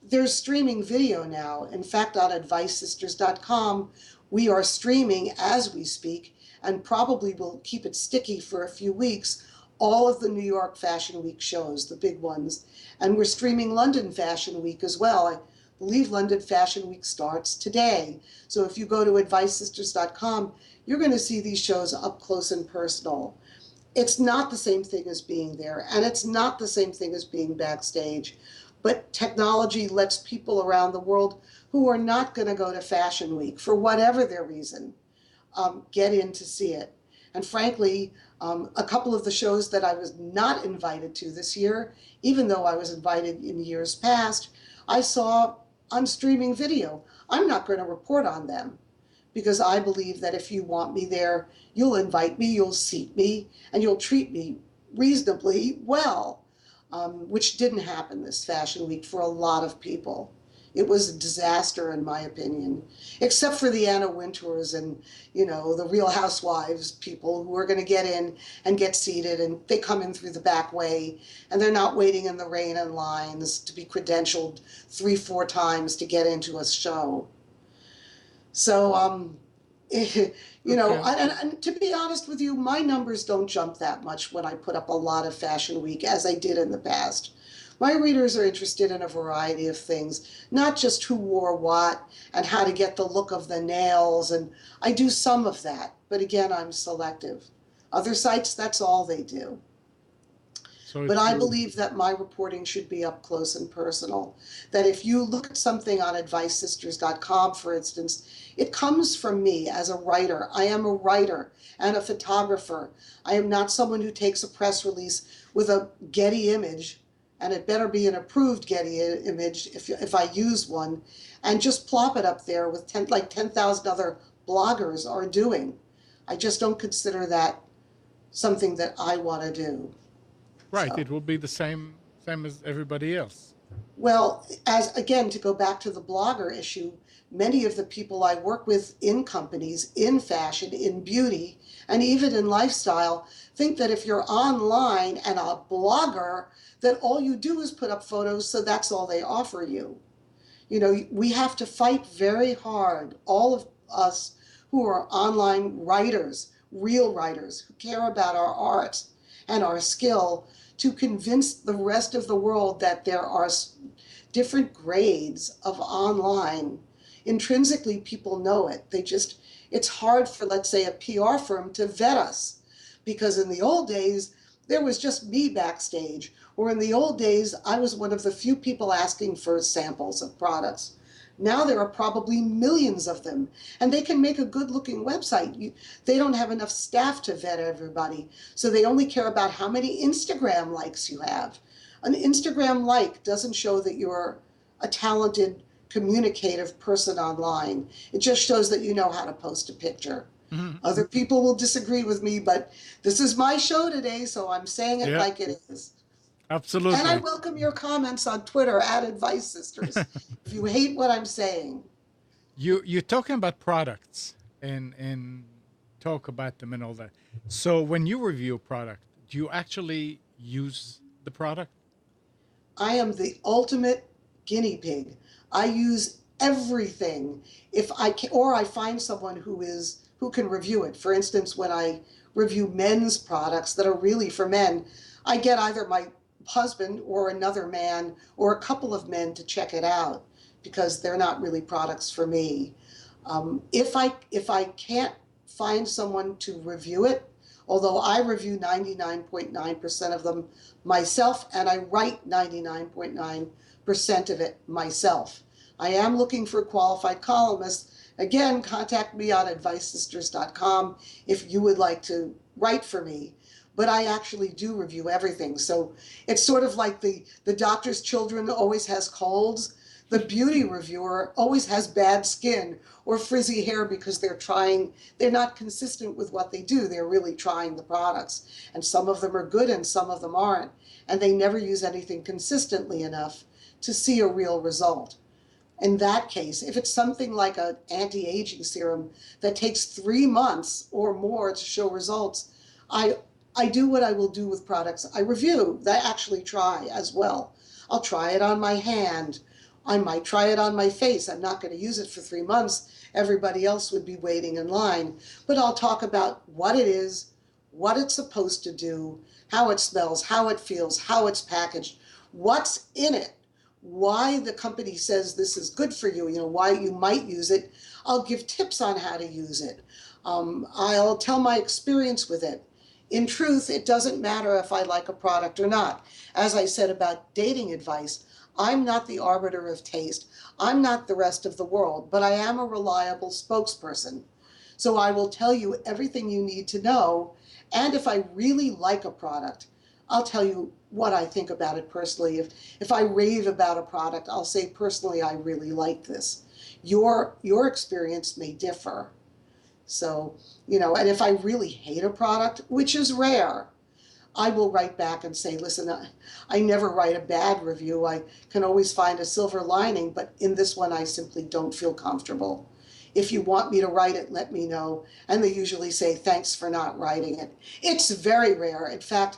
there's streaming video now. In fact, on advicesisters.com, we are streaming as we speak, and probably will keep it sticky for a few weeks, all of the New York Fashion Week shows, the big ones. And we're streaming London Fashion Week as well. I believe London Fashion Week starts today. So if you go to advicesisters.com, you're going to see these shows up close and personal. It's not the same thing as being there, and it's not the same thing as being backstage. But technology lets people around the world who are not going to go to Fashion Week for whatever their reason get in to see it. And frankly, a couple of the shows that I was not invited to this year, even though I was invited in years past, I saw on streaming video. I'm not going to report on them because I believe that if you want me there, you'll invite me, you'll seat me, and you'll treat me reasonably well, which didn't happen this Fashion Week for a lot of people. It was a disaster, in my opinion, except for the Anna Winters and, the Real Housewives people who are going to get in and get seated, and they come in through the back way, and they're not waiting in the rain and lines to be credentialed 3, 4 times to get into a show. So, Okay. and to be honest with you, my numbers don't jump that much when I put up a lot of Fashion Week as I did in the past. My readers are interested in a variety of things, not just who wore what and how to get the look of the nails, and I do some of that, but again, I'm selective. Other sites, that's all they do. So But if I you believe that my reporting should be up close and personal. That if you look at something on advicesisters.com, for instance, it comes from me as a writer. I am a writer and a photographer. I am not someone who takes a press release with a Getty image, and it better be an approved Getty image if I use one, and just plop it up there with 10,000 other bloggers are doing. I just don't consider that something that I want to do. right, So. it will be the same as everybody else. Well, as again, to go back to the blogger issue, many of the people I work with in companies, in fashion, in beauty, and even in lifestyle think that if you're online and a blogger, that all you do is put up photos, so that's all they offer you. We have to fight very hard, all of us who are online writers, real writers, who care about our art and our skill, to convince the rest of the world that there are different grades of online. Intrinsically, people know it. It's hard for, let's say, a PR firm to vet us because in the old days, there was just me backstage, or in the old days, I was one of the few people asking for samples of products. Now there are probably millions of them, and they can make a good looking website. They don't have enough staff to vet everybody, so they only care about how many Instagram likes you have. An Instagram like doesn't show that you're a talented, communicative person online. It just shows that you know how to post a picture. Mhm. Other people will disagree with me, but this is my show today, so I'm saying it Yeah, like it is. And I absolutely. welcome your comments on Twitter at Advice Sisters if you hate what I'm saying. You're talking about products and talk about them and all that. So when you review a product, do you actually use the product? I am the ultimate guinea pig. I use everything. If I can, or I find someone who can review it. For instance, when I review men's products that are really for men, I get either my husband or another man or a couple of men to check it out because they're not really products for me. If I can't find someone to review it, although I review 99.9% of them myself, and I write 99.9% of it myself. I am looking for qualified columnists. Again, contact me on advicesisters.com if you would like to write for me. But I actually do review everything. So it's sort of like the doctor's children always has colds. The beauty reviewer always has bad skin or frizzy hair because they're not consistent with what they do. They're really trying the products. And some of them are good and some of them aren't. And they never use anything consistently enough to see a real result. In that case, if it's something like an anti-aging serum that takes 3 months or more to show results, I I do what I will do with products. I review, I actually try as well. I'll try it on my hand. I might try it on my face. I'm not going to use it for 3 months. Everybody else would be waiting in line. But I'll talk about what it is, what it's supposed to do, how it smells, how it feels, how it's packaged, what's in it, why the company says this is good for you, why you might use it. I'll give tips on how to use it. I'll tell my experience with it. In truth, it doesn't matter if I like a product or not. As I said about dating advice, I'm not the arbiter of taste. I'm not the rest of the world, but I am a reliable spokesperson. So I will tell you everything you need to know. And if I really like a product, I'll tell you what I think about it personally. If I rave about a product, I'll say personally, I really like this. Your experience may differ. So, and if I really hate a product, which is rare, I will write back and say, listen, I never write a bad review. I can always find a silver lining, but in this one, I simply don't feel comfortable. If you want me to write it, let me know. And they usually say, thanks for not writing it. It's very rare. In fact,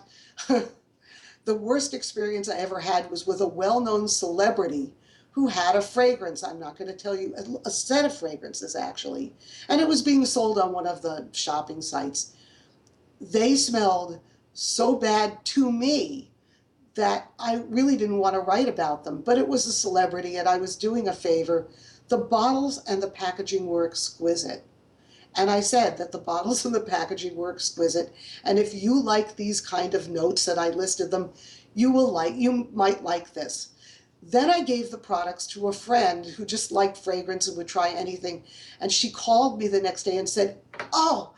the worst experience I ever had was with a well-known celebrity who had a fragrance. I'm not going to tell you, a set of fragrances actually. And it was being sold on one of the shopping sites. They smelled so bad to me that I really didn't want to write about them. But it was a celebrity and I was doing a favor. The bottles and the packaging were exquisite. And I said that the bottles and the packaging were exquisite. And if you like these kind of notes that I listed them, you might like this. Then I gave the products to a friend who just liked fragrance and would try anything. And she called me the next day and said, oh,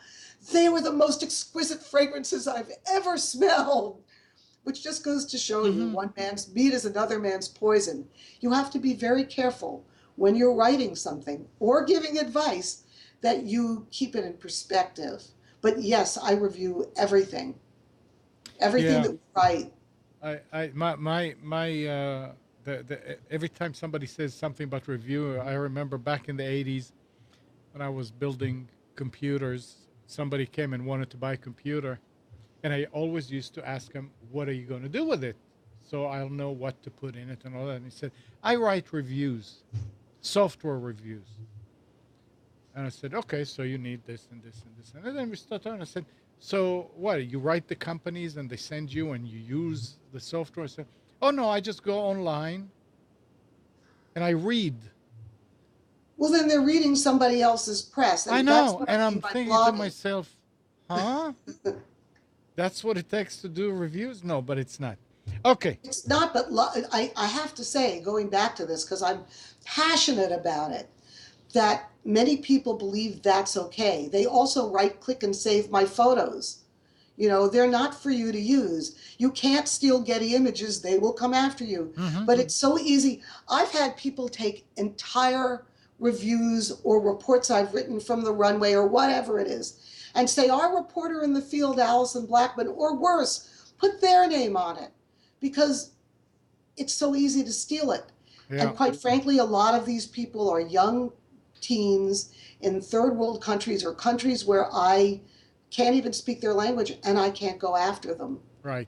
they were the most exquisite fragrances I've ever smelled. Which just goes to show you Hmm. one man's meat is another man's poison. You have to be very careful when you're writing something or giving advice that you keep it in perspective. But yes, I review everything Yeah. that we write. Every time somebody says something about review, I remember back in the 80s when I was building computers, somebody came and wanted to buy a computer. And I always used to ask him, what are you going to do with it? So I'll know what to put in it and all that. And he said, I write reviews, software reviews. And I said, okay, so you need this and this and this. And then we started talking. I said, so what? You write the companies and they send you and you use the software? I said, oh, no, I just go online and I read. Well, then they're reading somebody else's press, I and that's know. what I And mean I'm by thinking to blogging. myself, huh? That's what it takes to do reviews? No, but it's not. Okay. It's not, but I have to say, going back to this, because I'm passionate about it, that many people believe that's okay. They also right click and save my photos. They're not for you to use. You can't steal Getty images, they will come after you. Hmm. But it's so easy. I've had people take entire reviews or reports I've written from the runway or whatever it is and say, our reporter in the field, Alison Blackman, or worse, put their name on it because it's so easy to steal it. Yeah. And quite frankly, a lot of these people are young teens in third world countries or countries where I can't even speak their language and I can't go after them. Right.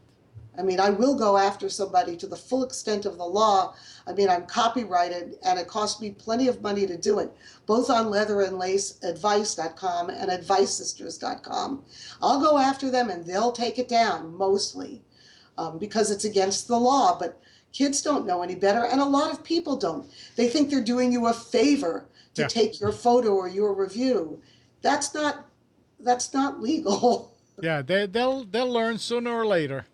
I mean, I will go after somebody to the full extent of the law. I mean, I'm copyrighted and it costs me plenty of money to do it, both on leatherandlaceadvice.com and advicesisters.com. I'll go after them and they'll take it down mostly because it's against the law. But kids don't know any better, and a lot of people don't. They think they're doing you a favor to Yeah. take your photo or your review. That's not that's not legal. Yeah. They'll learn sooner or later.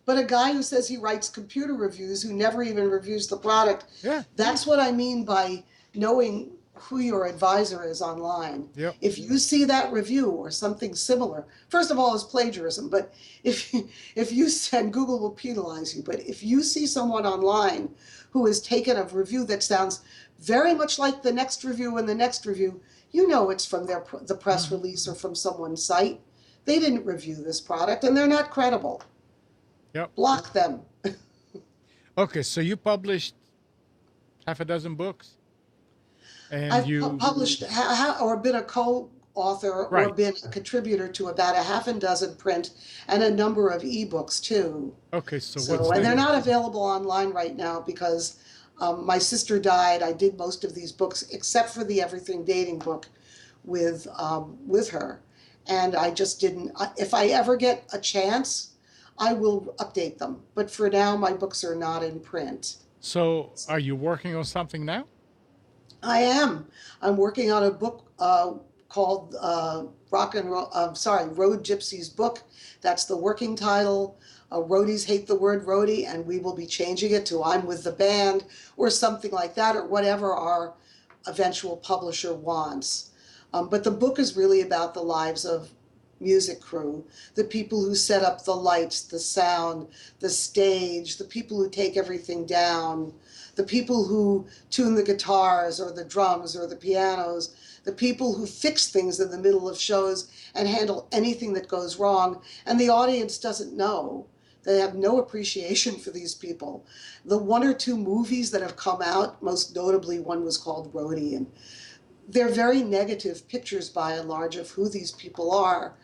But a guy who says he writes computer reviews, who never even reviews the product, Yeah. that's what I mean by knowing who your advisor is online. Yep. If you see that review or something similar, first of all, it's plagiarism. But if you send Google will penalize you. But if you see someone online who has taken a review that sounds very much like the next review and the next review, you know it's from the press Hmm. release or from someone's site. They didn't review this product and they're not credible. Yep. Block them. Okay. So you published half a dozen books, and I've you published or been a co-author or right. been a contributor to about a half a dozen print and a number of ebooks too. Okay. So what's So, and they're the? not available online right now because my sister died. I did most of these books except for the Everything Dating book with her, and I just didn't. If I ever get a chance, I will update them. But for now, my books are not in print. So are you working on something now? I am. I'm working on a book called Rock and Roll, Road Gypsies Book. That's the working title. Roadies hate the word roadie, and we will be changing it to I'm with the band or something like that, or whatever our eventual publisher wants. But the book is really about the lives of music crew, the people who set up the lights, the sound, the stage, the people who take everything down, the people who tune the guitars or the drums or the pianos, the people who fix things in the middle of shows and handle anything that goes wrong, and the audience doesn't know. They have no appreciation for these people. The one or two movies that have come out, most notably one was called Roadie, and they're very negative pictures by and large of who these people are.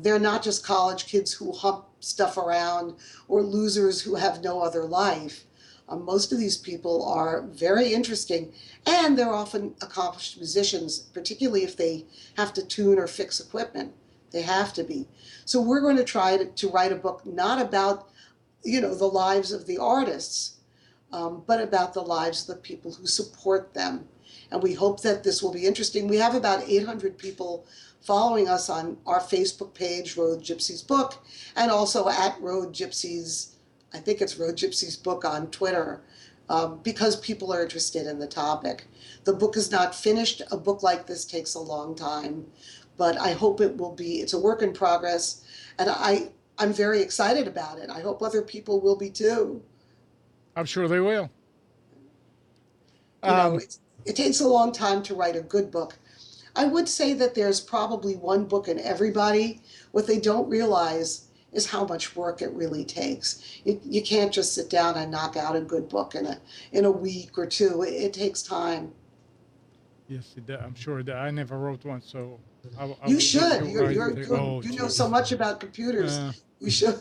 They're not just college kids who hump stuff around or losers who have no other life. Most of these people are very interesting, and they're often accomplished musicians, particularly if they have to tune or fix equipment. They have to be. So we're going to try to write a book not about, the lives of the artists, but about the lives of the people who support them. And we hope that this will be interesting. We have about 800 people following us on our Facebook page, Road Gypsies Book, and also at Road Gypsies, I think it's Road Gypsies Book on Twitter, because people are interested in the topic. The book is not finished. A book like this takes a long time, but I hope it will be. It's a work in progress, and I'm very excited about it. I hope other people will be too. I'm sure they will. You know, Um, it takes a long time to write a good book. I would say that there's probably one book in everybody. What they don't realize is how much work it really takes. You can't just sit down and knock out a good book in a week or two. It takes time. yes, I'm sure that I never wrote one, so I You will give should. you. Oh, You know Jesus. so much about computers. Uh, You should.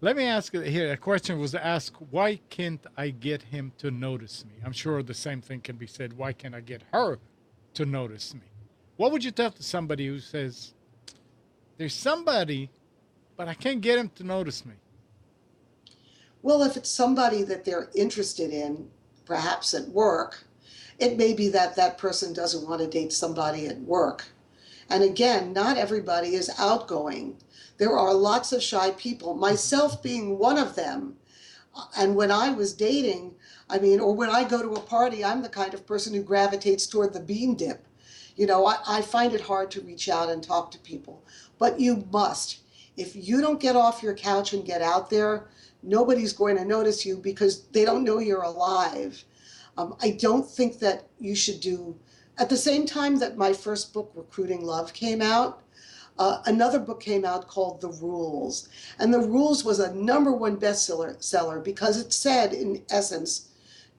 Let me ask you here. A question was asked: why can't I get him to notice me? I'm sure the same thing can be said. Why can't I get her to notice me? What would you tell to somebody who says, "There's somebody, but I can't get him to notice me"? Well, if it's somebody that they're interested in, perhaps at work, it may be that that person doesn't want to date somebody at work. And again, not everybody is outgoing. There are lots of shy people, myself being one of them. And when I was dating, or when I go to a party, I'm the kind of person who gravitates toward the bean dip. I find it hard to reach out and talk to people, but you must. If you don't get off your couch and get out there, nobody's going to notice you because they don't know you're alive. I don't think that you should do, at the same time that my first book, Recruiting Love, came out, another book came out called The Rules. And The Rules was a #1 bestseller because it said, in essence,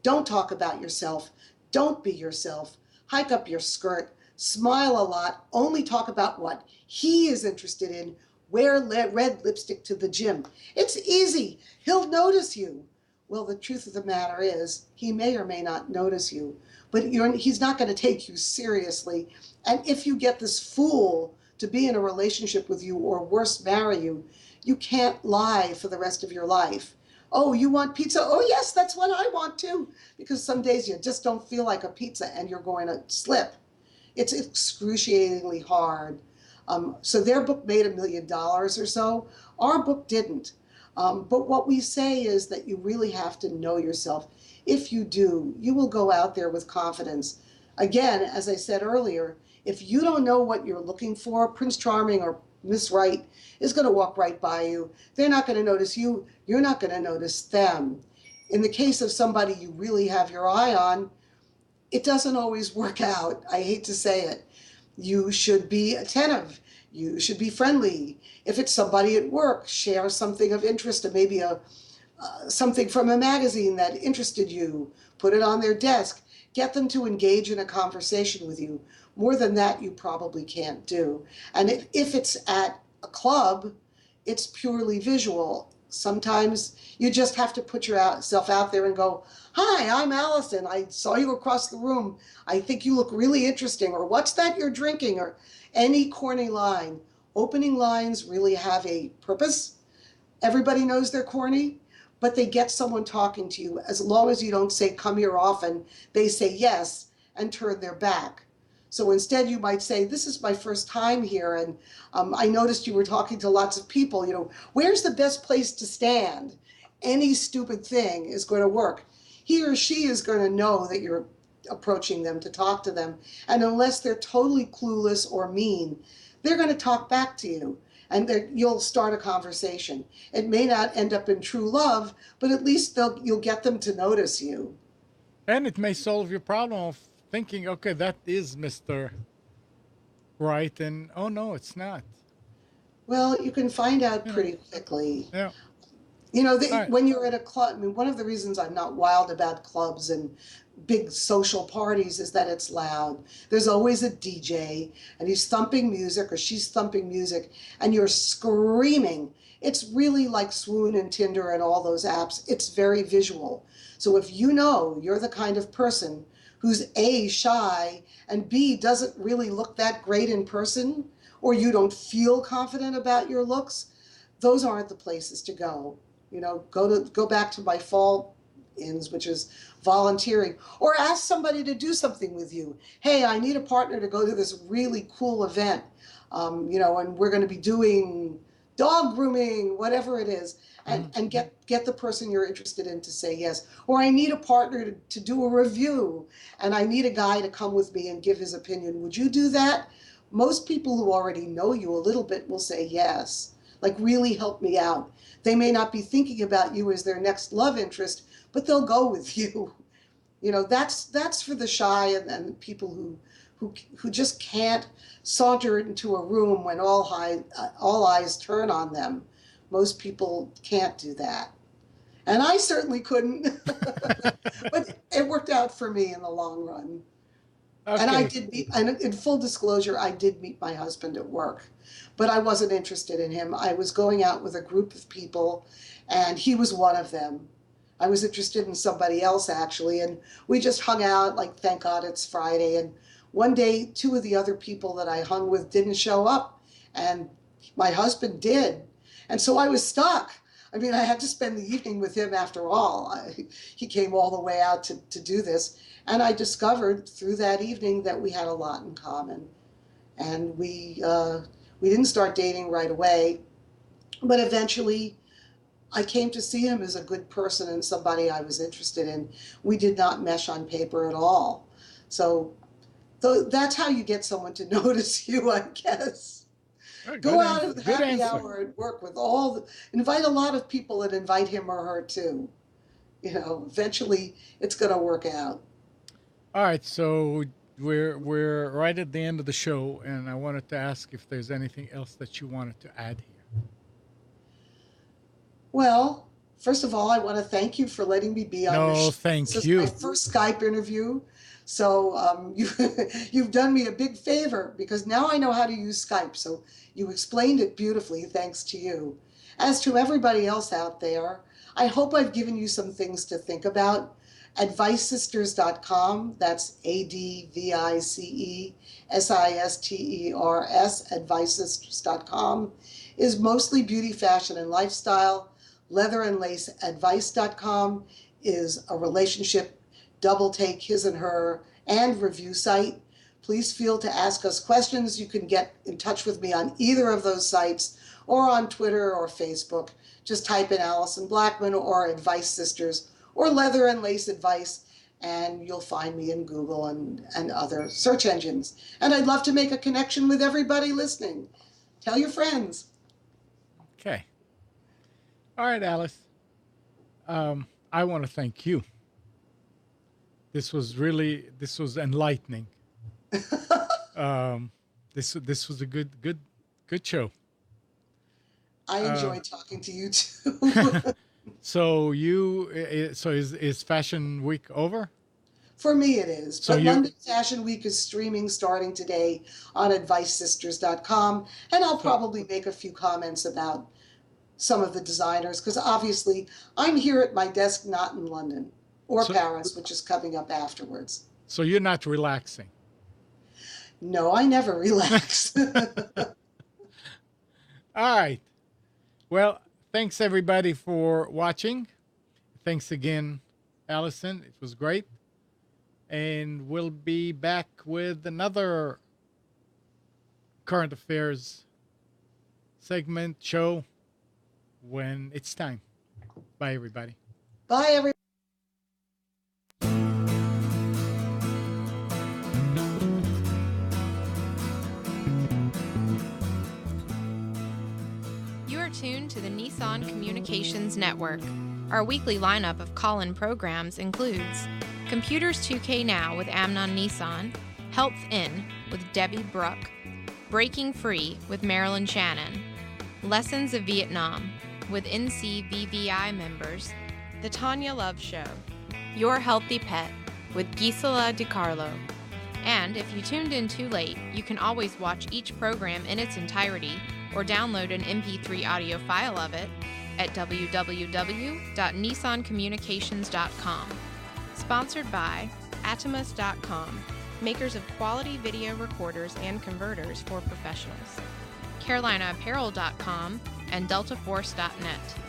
don't talk about yourself, don't be yourself, hike up your skirt, smile a lot, only talk about what he is interested in, wear red lipstick to the gym. It's easy, he'll notice you. Well, the truth of the matter is, he may or may not notice you, but he's not going to take you seriously. And if you get this fool to be in a relationship with you, or worse, marry you, you can't lie for the rest of your life. Oh, you want pizza? Oh, yes, that's what I want too. Because some days you just don't feel like a pizza and you're going to slip. It's excruciatingly hard. So their book made $1 million or so. Our book didn't. But what we say is that you really have to know yourself. If you do, you will go out there with confidence. Again, as I said earlier, if you don't know what you're looking for, Prince Charming or Miss Right is going to walk right by you. They're not going to notice you. You're not going to notice them. In the case of somebody you really have your eye on, it doesn't always work out. I hate to say it. You should be attentive. You should be friendly. If it's somebody at work, share something of interest, or maybe something from a magazine that interested you. Put it on their desk. Get them to engage in a conversation with you. More than that, you probably can't do. And if it's at a club, it's purely visual. Sometimes you just have to put yourself out there and go, "Hi, I'm Allison. I saw you across the room. I think you look really interesting," or "What's that you're drinking?" or any corny line. Opening lines really have a purpose. Everybody knows they're corny, but they get someone talking to you. As long as you don't say, "Come here often," they say yes and turn their back. So instead, you might say, "This is my first time here, and I noticed you were talking to lots of people. Where's the best place to stand?" Any stupid thing is going to work. He or she is going to know that you're approaching them to talk to them. And unless they're totally clueless or mean, they're going to talk back to you. And you'll start a conversation. It may not end up in true love, but at least you'll get them to notice you. And it may solve your problem of thinking, okay, that is Mr. Right, and oh no, it's not. Well, you can find out You know, pretty quickly. yeah. All right. When you're at a club, I mean, one of the reasons I'm not wild about clubs and big social parties is that it's loud. There's always a DJ and he's thumping music or she's thumping music and you're screaming. It's really like Swoon and Tinder and all those apps. It's very visual. So if you know you're the kind of person who's A, shy, and B, doesn't really look that great in person, or you don't feel confident about your looks, those aren't the places to go. Go back to my fall ins, which is volunteering, or ask somebody to do something with you. Hey, I need a partner to go to this really cool event, and we're going to be doing dog grooming, whatever it is, and Mhm. and get the person you're interested in to say yes. Or I need a partner to do a review, and I need a guy to come with me and give his opinion. Would you do that? Most people who already know you a little bit will say yes. Like, really help me out. They may not be thinking about you as their next love interest, but they'll go with you. That's for the shy and people who just can't saunter into a room when all eyes turn on them. Most people can't do that, and I certainly couldn't. But it worked out for me in the long run. And I Okay. did meet, and in full disclosure, I did meet my husband at work, but I wasn't interested in him. I was going out with a group of people, and he was one of them. I was interested in somebody else, actually, and we just hung out, like, thank God it's Friday. And one day, two of the other people that I hung with didn't show up, and my husband did. And so I was stuck. I mean, I had to spend the evening with him after all. He came all the way out to do this. And I discovered through that evening that we had a lot in common. And we didn't start dating right away, but eventually I came to see him as a good person and somebody I was interested in. We did not mesh on paper at all. So that's how you get someone to notice you, I guess. Go Good out answer. at Good happy answer. hour at work with invite a lot of people and invite him or her too. Eventually it's going to work out. All right. So we're right at the end of the show, and I wanted to ask if there's anything else that you wanted to add here. Well, first of all, I want to thank you for letting me be on your No, show. This thank is my you. first Skype interview. So you've done me a big favor because now I know how to use Skype. So you explained it beautifully, thanks to you. As to everybody else out there, I hope I've given you some things to think about. Advicesisters.com, that's ADVICESISTERS, advicesisters.com, is mostly beauty, fashion, and lifestyle. Leatherandlaceadvice.com is a relationship double take, his and her, and review site. Please feel to ask us questions. You can get in touch with me on either of those sites or on Twitter or Facebook. Just type in Alison Blackman or Advice Sisters or Leather and Lace Advice, and you'll find me in Google and other search engines. And I'd love to make a connection with everybody listening. Tell your friends. Okay. All right, Alice. I want to thank you. This was enlightening. Um, this was a good show. I Um, enjoyed talking to you too. so so is Fashion Week over? For me, it is. So But you London Fashion Week is streaming starting today on advicesisters.com. And I'll so probably make a few comments about some of the designers because obviously I'm here at my desk, not in London or so Paris, which is coming up afterwards. so you're not relaxing. No, I never relax. All right. Well, thanks everybody for watching. Thanks again, Allison. It was great. And we'll be back with another current affairs segment show when it's time. Bye, everybody. Bye, everyone. You are tuned to the Nissan Communications Network. Our weekly lineup of call-in programs includes Computers 2K Now with Amnon Nissan, Health In with Debbie Bruck, Breaking Free with Marilyn Shannon, Lessons of Vietnam with NCVVI members, The Tanya Love Show, Your Healthy Pet with Gisela DiCarlo. And if you tuned in too late, you can always watch each program in its entirety or download an MP3 audio file of it at www.nissancommunications.com. Sponsored by Atomus.com, makers of quality video recorders and converters for professionals, CarolinaApparel.com, and DeltaForce.net.